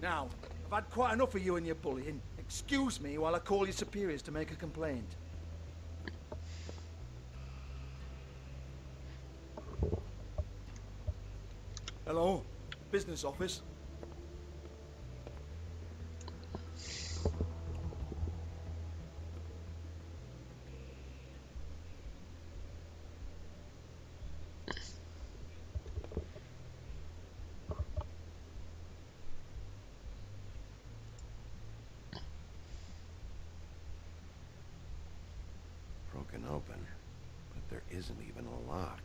Now, I've had quite enough of you and your bullying. Excuse me while I call your superiors to make a complaint. Hello? Business office? Broken open, but there isn't even a lock.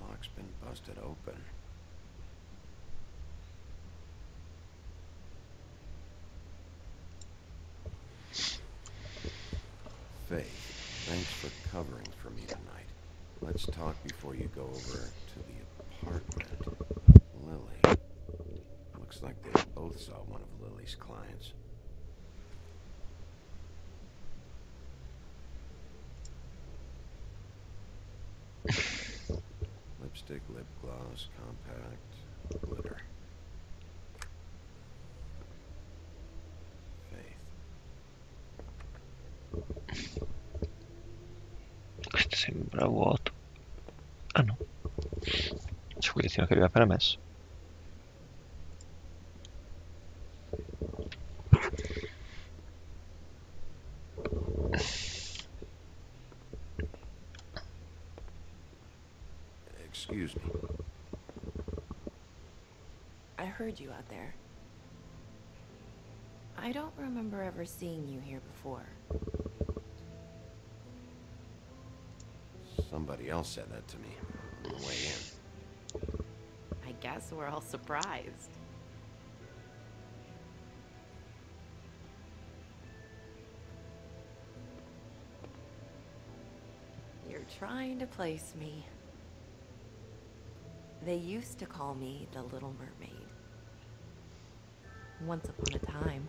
Lock's been busted open. Faith, thanks for covering for me tonight. Let's Let's talk before you go over to the apartment. Lily. Looks like they both saw one of Lily's clients. Lipstick, lip gloss, compact, glitter. Faith. Questo sembra vuoto. Ah no. C'è quell'ultimo che aveva appena messo. Excuse me. I heard you out there. I don't remember ever seeing you here before. Somebody else said that to me on the way in. I guess we're all surprised. You're trying to place me. They used to call me the Little Mermaid. Once upon a time.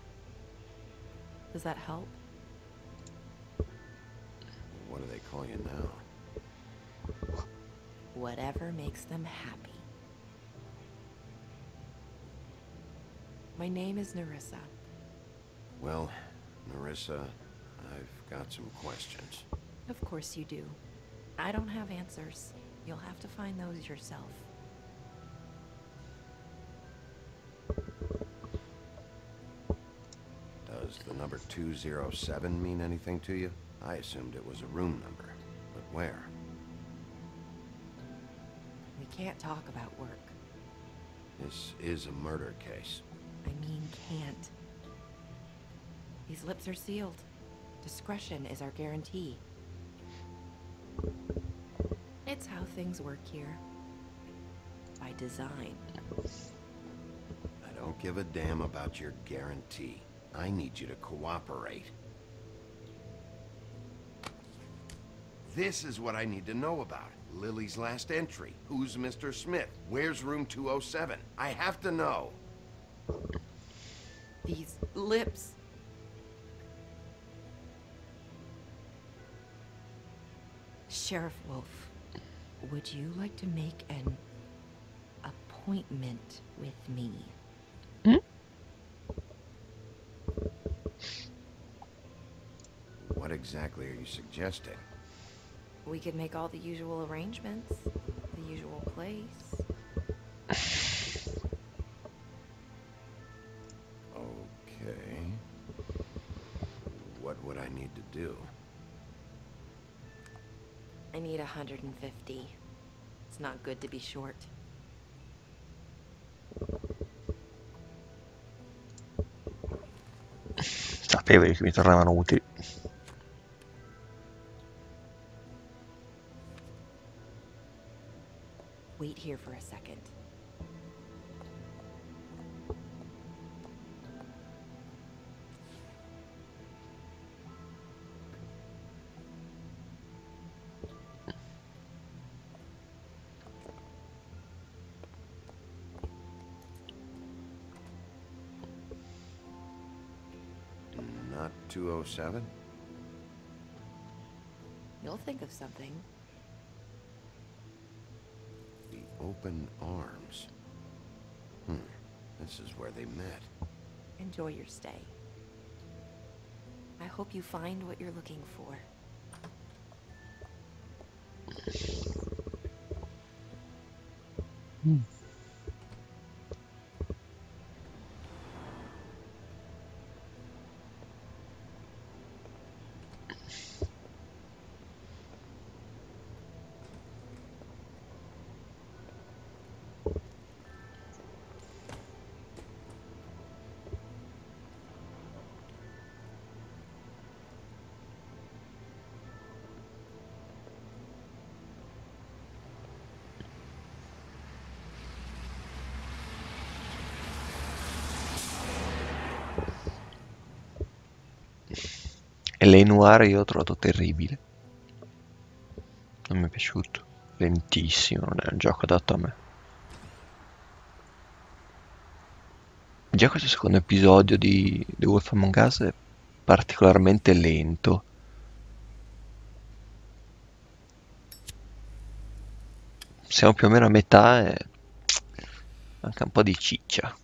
Does that help? What do they call you now? Whatever makes them happy. My name is Nerissa. Well, Nerissa, I've got some questions. Of course you do. I don't have answers. You'll have to find those yourself. Does the number 207 mean anything to you? I assumed it was a room number, but where? We can't talk about work. This is a murder case. I mean can't. These lips are sealed. Discretion is our guarantee. It's how things work here. By design. I don't give a damn about your guarantee. I need you to cooperate. This is what I need to know about. Lily's last entry. Who's Mr. Smith? Where's room 207? I have to know. These lips. Sheriff Wolf, would you like to make an appointment with me? What exactly are you suggesting? We could make all the usual arrangements, the usual place. Okay. What would I need to do? I need 150. It's not good to be short. Sapevo che mi tornavano utili. Wait here for a second. Not 207? You'll think of something. The open arms. This is where they met. Enjoy your stay. I hope you find what you're looking for. E lei noir io l'ho trovato terribile. Non mi è piaciuto. lentissimo, non è un gioco adatto a me. Già questo secondo episodio di The Wolf Among Us è particolarmente lento. Siamo più o meno a metà e manca un po' di ciccia.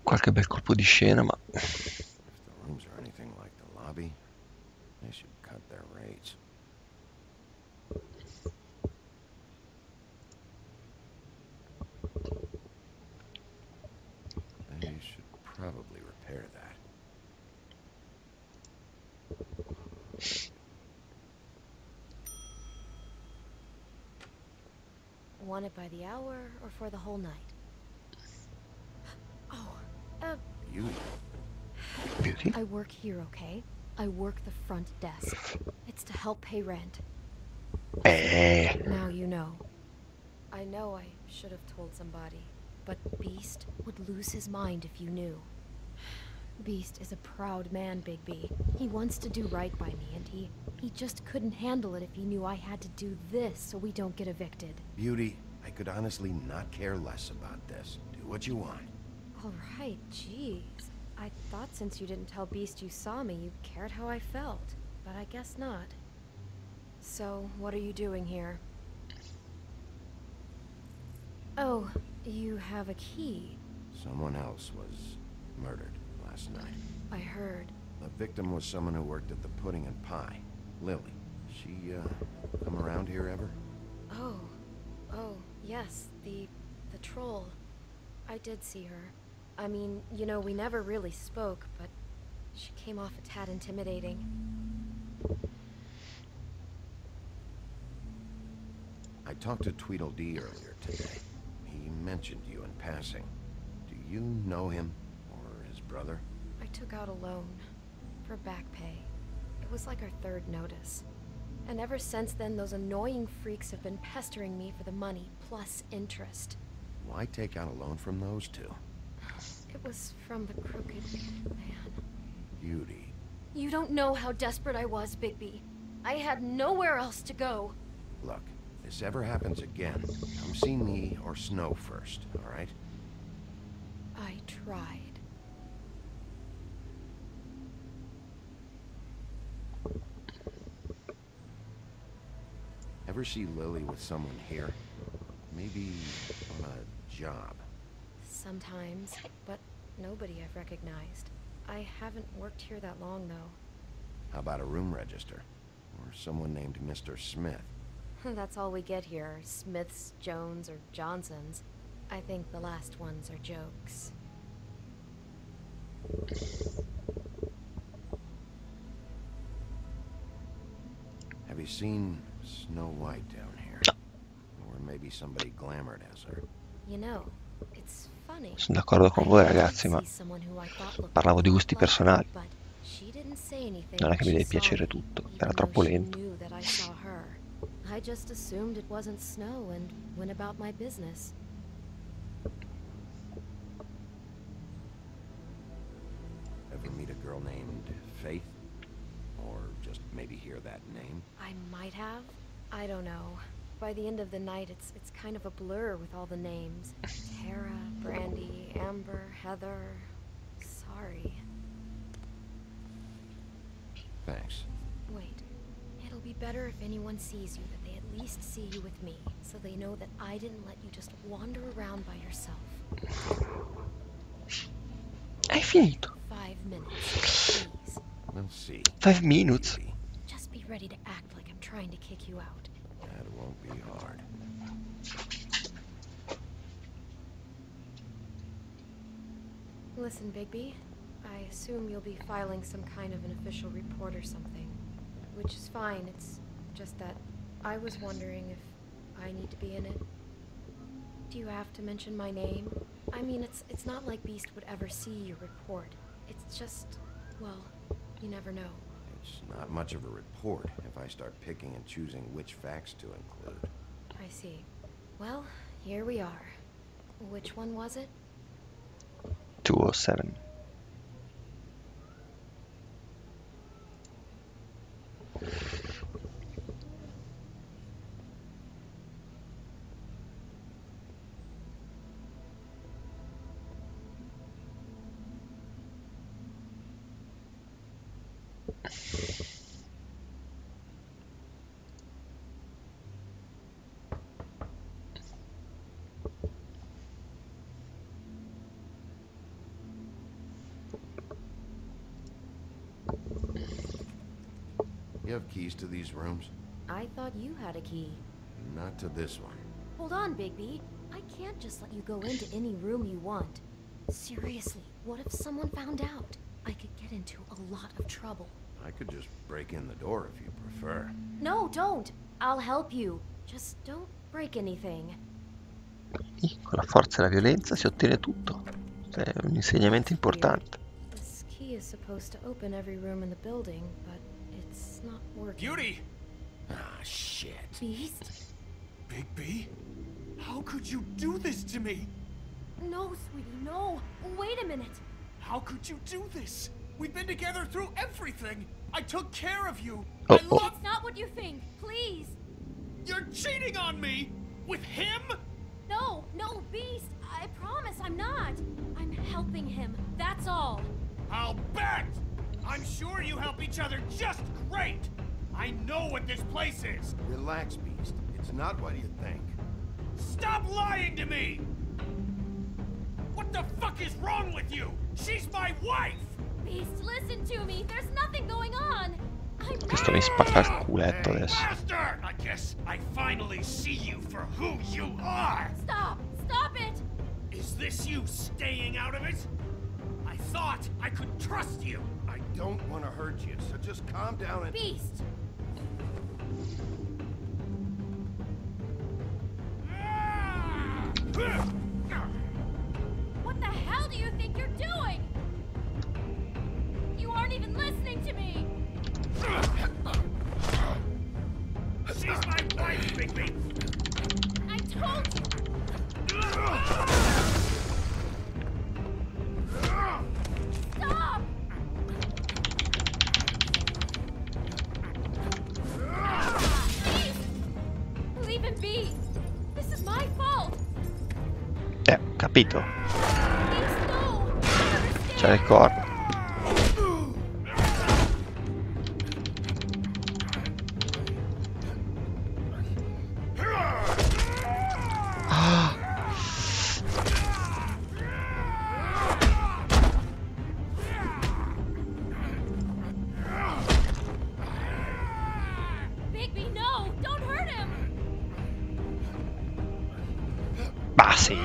Qualche bel colpo di scena, ma If the rooms are anything like the lobby, they should cut their rates. They should probably repair that. Want it by the hour or for the whole night? Oh, Beauty. Beauty? I work here, okay? I work the front desk. It's to help pay rent. Now you know. I know I should have told somebody, but Beast would lose his mind if you knew. Beast is a proud man, Bigby. He wants to do right by me, and he just couldn't handle it if he knew I had to do this so we don't get evicted. Beauty, I could honestly not care less about this. Do what you want. All right, jeez. I thought since you didn't tell Beast you saw me, you cared how I felt. But I guess not. So, what are you doing here? Oh, you have a key. Someone else was murdered last night. I heard. The victim was someone who worked at the Pudding and Pie. Lily. She, come around here ever? Oh, yes, the troll. I did see her. I mean, you know, we never really spoke, but she came off a tad intimidating. I talked to Tweedledee earlier today. He mentioned you in passing. Do you know him? Or his brother? I took out a loan for back pay. It was like our third notice. And ever since then, those annoying freaks have been pestering me for the money, plus interest. Why take out a loan from those two? It was from the crooked man. Beauty. You don't know how desperate I was, Bigby. I had nowhere else to go. Look, if this ever happens again, come see me or Snow first, all right? I tried. Ever see Lily with someone here? Maybe on a job. Sometimes, but nobody I've recognized. I haven't worked here that long, though. How about a room register? Or someone named Mr. Smith? That's all we get here, Smiths, Jones, or Johnsons. I think the last ones are jokes. Have you seen Snow White down here? Or maybe somebody glamored as her? You know, it's funny. sono d'accordo con voi ragazzi, ma parlavo di gusti personali. Non è che mi deve piacere tutto, era troppo lento. I just assumed it wasn't Snow and went about my business. Ever meet a girl named Faith? Or just maybe hear that name? I might have. I don't know. By the end of the night, it's kind of a blur with all the names. Tara, Brandy, Amber, Heather. Sorry. Thanks. Wait. It'll be better if anyone sees you that they at least see you with me, so they know that I didn't let you just wander around by yourself. Hai finito? 5 minutes, please. We'll see. 5 minutes? Just be ready to act like I'm trying to kick you out. That won't be hard. Listen, Bigby. I assume you'll be filing some kind of an official report or something. Which is fine, it's just that I was wondering if I need to be in it. Do you have to mention my name? I mean, it's not like Beast would ever see your report. It's just, well, you never know. It's not much of a report if I start picking and choosing which facts to include. I see. Well, here we are. Which one was it? 207. You have keys to these rooms? I thought you had a key. Not to this one. Hold on, Bigby. I can't just let you go into any room you want. Seriously, what if someone found out? I could get into a lot of trouble. I could just break in the door if you prefer. No, don't. I'll help you. Just don't break anything. Sì, con la forza e la violenza si ottiene tutto. È un insegnamento importante. This key is supposed to open every room in the building, but it's not working. Beauty! Ah, shit. Beast? Bigby? How could you do this to me? No, sweetie, no. Wait a minute. How could you do this? We've been together through everything. I took care of you. Oh, I love... It's not what you think. Please. You're cheating on me! With him? No, no, Beast. I promise I'm not. I'm helping him. That's all. I'll bet! I'm sure you help each other just great! I know what this place is! Relax, Beast. It's not what you think. Stop lying to me! What the fuck is wrong with you? She's my wife! Beast, listen to me. There's nothing going on. Questo mi spacca il culetto adesso. Bastard! I guess I finally see you for who you are! Stop! Stop it! Is this you staying out of it? I thought I could trust you! I don't want to hurt you, so just calm down and... Beast! What the hell do you think you're doing? You aren't even listening to me! She's my wife, Bigby! I told you! Stop! Please! Leave him be! This is my fault! Capito? Please, no! C'è il corno. Bigby, no! Don't hurt him! Ma sì.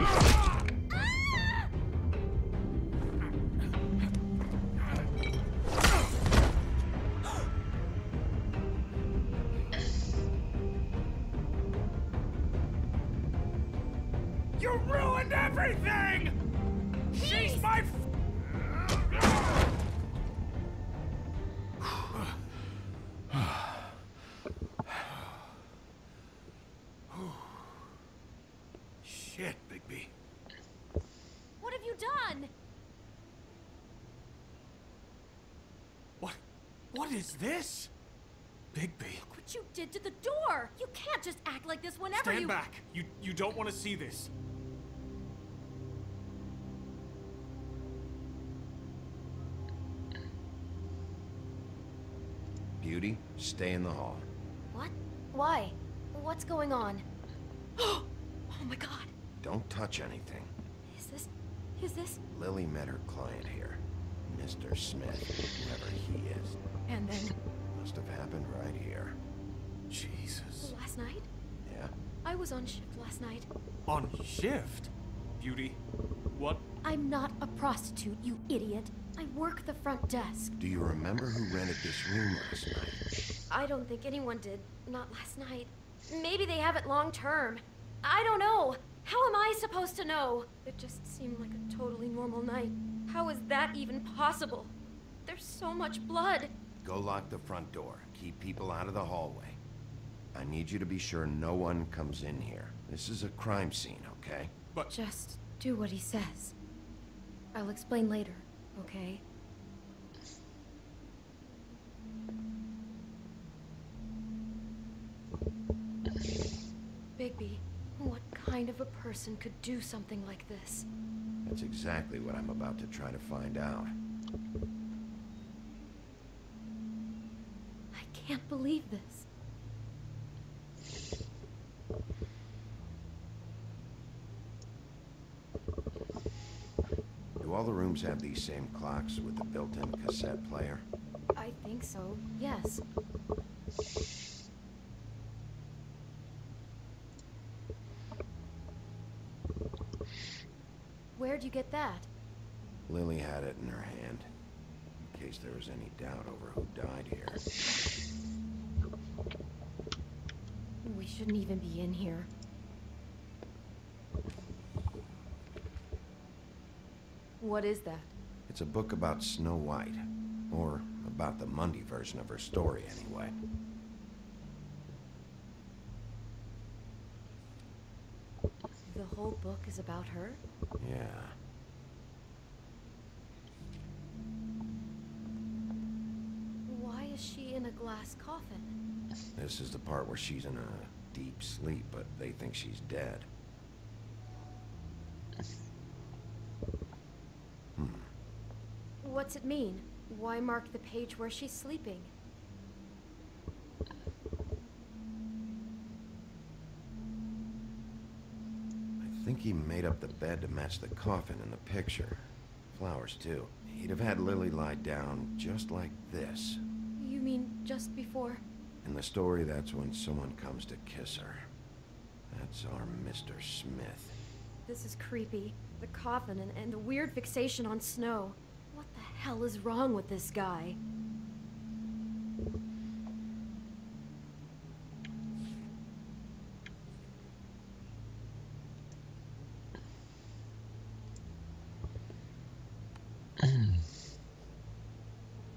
You ruined everything! She's my... Shit, Bigby. What have you done? What is this? Bigby. Look what you did to the door! You can't just act like this whenever Stand you... back. You don't want to see this. Beauty, stay in the hall. What? Why? What's going on? Oh my god. Don't touch anything. Is this... Lily met her client here. Mr. Smith, whoever he is. And then... Must have happened right here. Jesus. Last night? Yeah? I was on shift last night. On shift? Beauty, what? I'm not a prostitute, you idiot. I work the front desk. Do you remember who rented this room last night? I don't think anyone did. Not last night. Maybe they have it long term. I don't know. How am I supposed to know? It just seemed like a totally normal night. How is that even possible? There's so much blood. Go lock the front door. Keep people out of the hallway. I need you to be sure no one comes in here. This is a crime scene, okay? But... Just do what he says. I'll explain later, okay? Bigby, what kind of a person could do something like this? That's exactly what I'm about to try to find out. I can't believe this. Do all the rooms have these same clocks with the built-in cassette player? I think so, yes. Where'd you get that? Lily had it in her hand, in case there was any doubt over who died here. We shouldn't even be in here. What is that? It's a book about Snow White, or about the Mundy version of her story, anyway. The whole book is about her? Yeah. Why is she in a glass coffin? This is the part where she's in a deep sleep, but they think she's dead. What's it mean? Why mark the page where she's sleeping? I think he made up the bed to match the coffin in the picture. Flowers, too. He'd have had Lily lie down just like this. You mean just before? In the story, that's when someone comes to kiss her. That's our Mr. Smith. This is creepy. The coffin and the weird fixation on Snow. What the hell is wrong with this guy?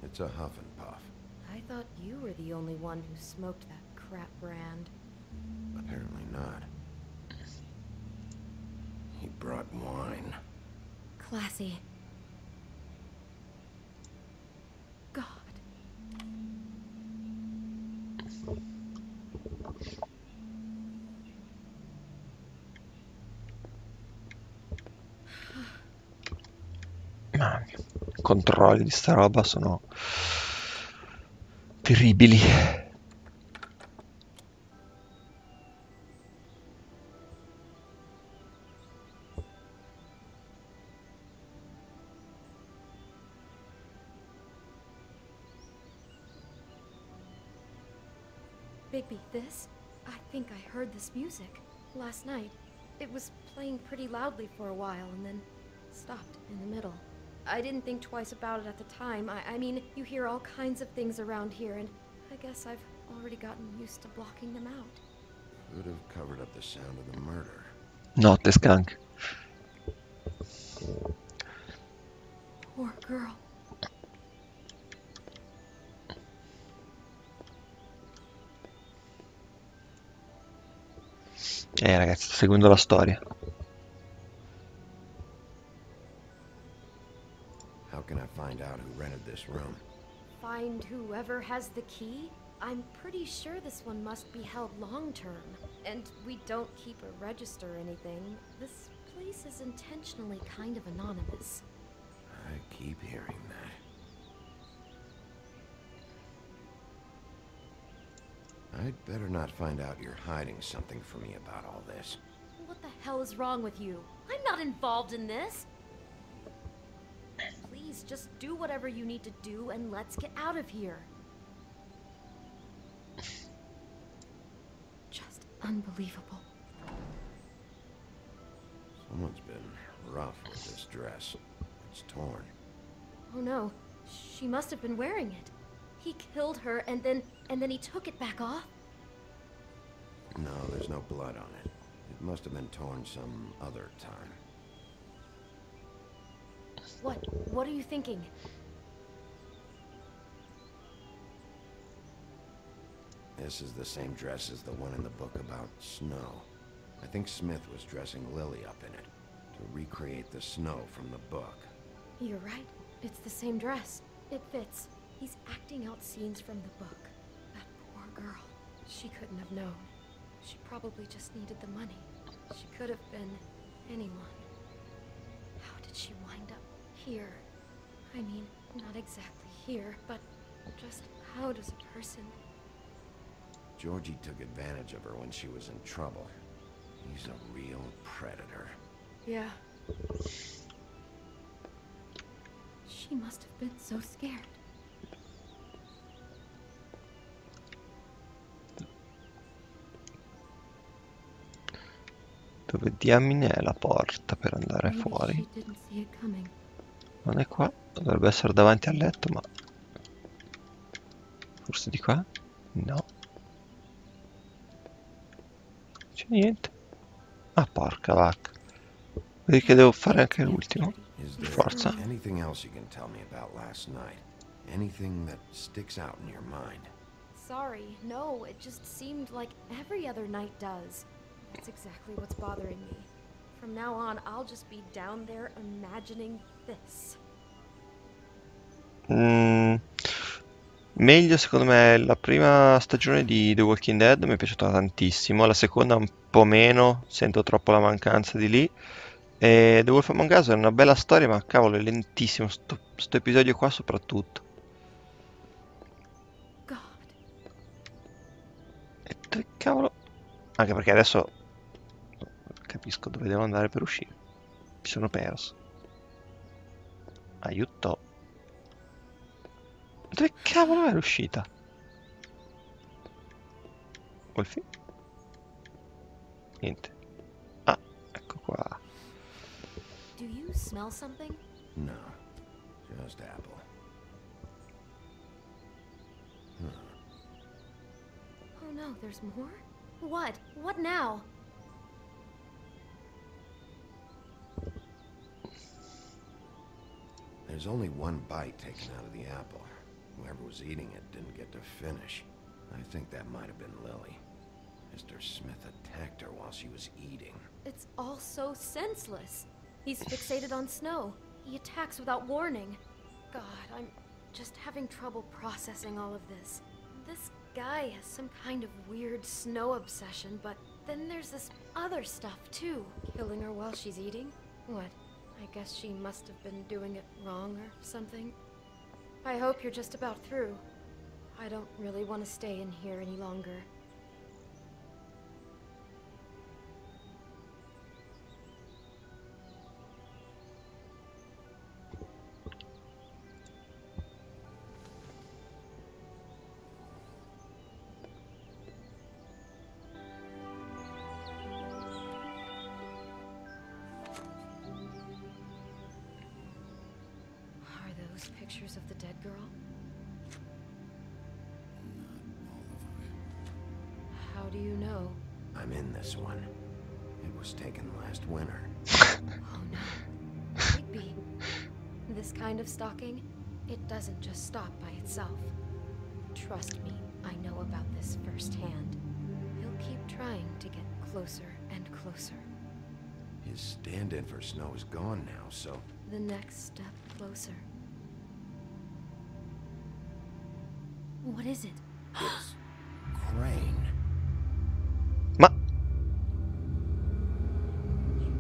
It's a huff and puff. I thought you were the only one who smoked that crap brand. Apparently not. He brought wine. Classy. God. Mamma mia, i controlli di sta roba sono terribili. Bigby, this? I think I heard this music last night. It was playing pretty loudly for a while and then stopped in the middle. I didn't think twice about it at the time. I mean, you hear all kinds of things around here, and I guess I've already gotten used to blocking them out. Could have covered up the sound of the murder. Not the skunk. Poor girl. Ragazzi, sto seguendo la storia. How can I find out who rented this room? Find whoever has the key? I'm pretty sure this one must be held long-term. And we don't keep a register or anything. This place is intentionally kind of anonymous. I keep hearing that. I'd better not find out you're hiding something from me about all this. What the hell is wrong with you? I'm not involved in this! Please, just do whatever you need to do and let's get out of here. Just unbelievable. Someone's been rough with this dress. It's torn. Oh no, she must have been wearing it. He killed her and then he took it back off? No, there's no blood on it. It must have been torn some other time. What are you thinking? This is the same dress as the one in the book about Snow. I think Smith was dressing Lily up in it to recreate the Snow from the book. You're right. It's the same dress. It fits. He's acting out scenes from the book. That poor girl. She couldn't have known. She probably just needed the money. She could have been anyone. How did she wind up here? I mean, not exactly here, but just how does a person... Georgie took advantage of her when she was in trouble. He's a real predator. Yeah. She must have been so scared. Dove diamine è la porta per andare Maybe fuori? she didn't see it coming. Non è qua, dovrebbe essere davanti al letto, ma forse di qua? No, c'è niente. Ah, porca vacca. Vedi che devo fare anche l'ultimo. Is Per there forza. anything else you can tell me about last night? Anything that sticks out in your mind? Sorry, no, it just seemed like every other night does. That's exactly what's bothering me. From now on, I'll just be down there imagining this. Meglio secondo me la prima stagione di The Walking Dead, mi è piaciuta tantissimo, la seconda un po' meno, sento troppo la mancanza di lì. E The Wolf Among Us è una bella storia, ma cavolo, è lentissimo, sto episodio qua soprattutto. E dove cavolo? Anche perché adesso capisco dove devo andare per uscire. Mi sono perso. Aiuto. Dove cavolo è l'uscita? Wolfie? Niente. Ah, ecco qua. Do you smell something? No, just apple. Oh no, there's more? What? What now? There's only one bite taken out of the apple. Whoever was eating it didn't get to finish. I think that might have been Lily. Mr. Smith attacked her while she was eating. It's all so senseless. He's fixated on Snow. He attacks without warning. God, I'm just having trouble processing all of this. This guy has some kind of weird Snow obsession, but then there's this other stuff too. Killing her while she's eating? What? I guess she must have been doing it wrong or something. I hope you're just about through. I don't really want to stay in here any longer. Are those pictures of the dead girl? How do you know? I'm in this one. It was taken last winter. Oh no. Rigby. This kind of stalking, it doesn't just stop by itself. Trust me, I know about this firsthand. He'll keep trying to get closer and closer. His stand-in for Snow is gone now, so... The next step closer. What is it? It's... Crane. Ma...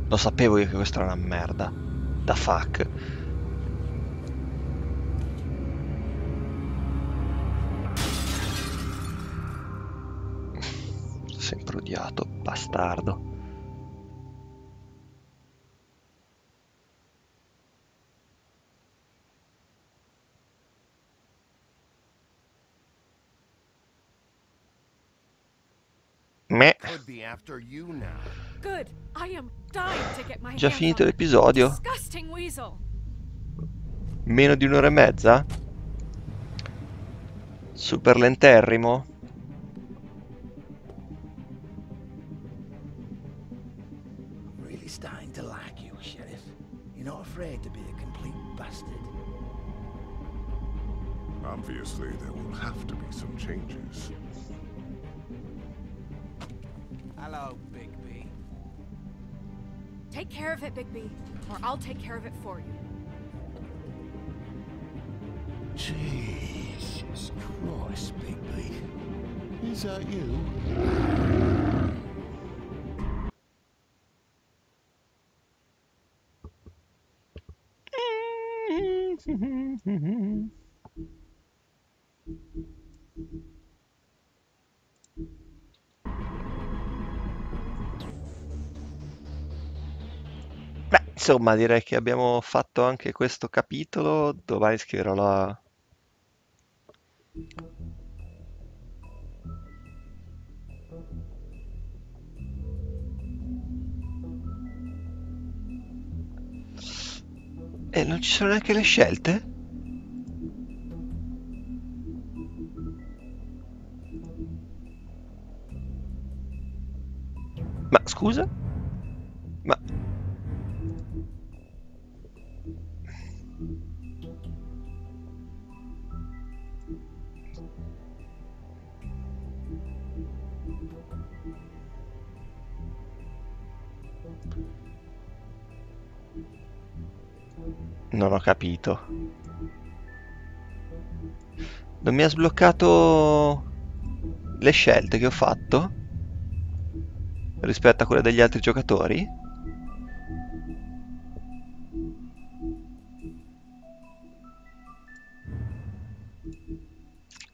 Lo sapevo io che questa era una merda. Da fuck. Sempre odiato, bastardo. Me. Could be after you now. Good. I am dying to get my Già hands finito on that l'episodio? disgusting weasel. Meno di un'ora e mezza? Super lenterrimo? Really starting to like you, Sheriff. You're not afraid to be a complete bastard. Obviously, there will have to be some changes. Hello, Bigby. Take care of it, Bigby, or I'll take care of it for you. Jesus Christ, Bigby. Is that you? Beh, insomma, direi che abbiamo fatto anche questo capitolo. Domani scriverò la... E non ci sono neanche le scelte? Ma scusa? Ma... Non ho capito. Non mi ha sbloccato le scelte che ho fatto rispetto a quelle degli altri giocatori?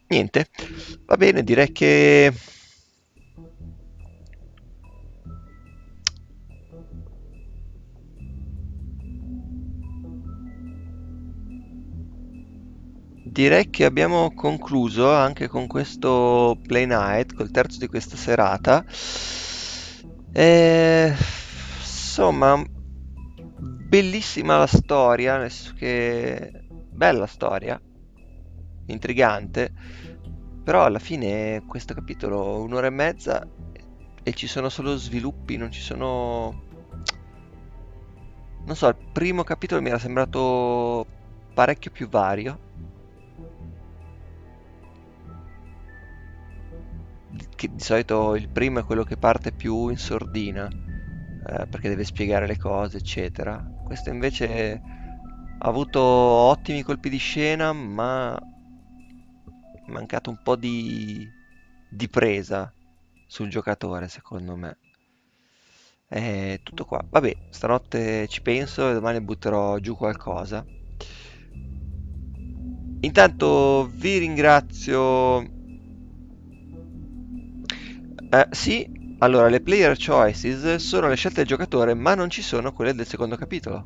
Niente. Va bene, direi che... Direi che abbiamo concluso anche con questo Play Night, col terzo di questa serata. Insomma, bellissima la storia, nel senso che bella storia, intrigante, però alla fine questo capitolo un'ora e mezza e ci sono solo sviluppi, non ci sono... Non so, il primo capitolo mi era sembrato parecchio più vario. Che di solito il primo è quello che parte più in sordina, perché deve spiegare le cose, eccetera. Questo invece ha avuto ottimi colpi di scena, ma è mancato un po' di presa sul giocatore, secondo me. È tutto qua. Vabbè, stanotte ci penso e domani butterò giù qualcosa. Intanto vi ringrazio. Sì, allora le player choices sono le scelte del giocatore, ma non ci sono quelle del secondo capitolo.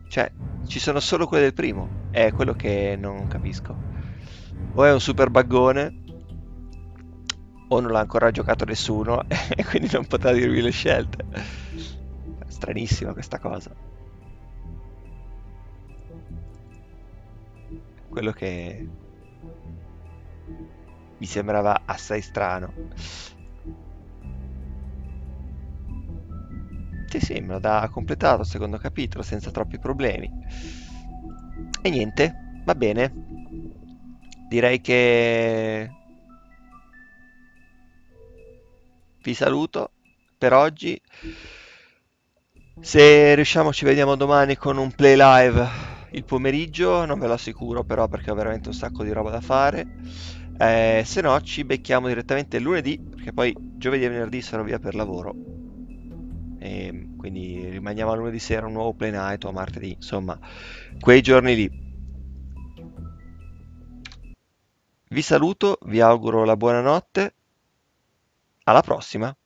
Cioè, ci sono solo quelle del primo. È quello che non capisco. O è un super baggone, o non l'ha ancora giocato nessuno, e quindi non potrà dirvi le scelte. Stranissima questa cosa. Quello che mi sembrava assai strano. Sì, sì, me lo dà completato il secondo capitolo senza troppi problemi. E niente, va bene. Direi che vi saluto per oggi. Se riusciamo ci vediamo domani con un play live il pomeriggio, non ve lo assicuro però perché ho veramente un sacco di roba da fare. Se no ci becchiamo direttamente lunedì, perché poi giovedì e venerdì sarò via per lavoro. E quindi rimaniamo a lunedì sera un nuovo play night o a martedì, insomma, quei giorni lì. Vi saluto, vi auguro la buonanotte, alla prossima!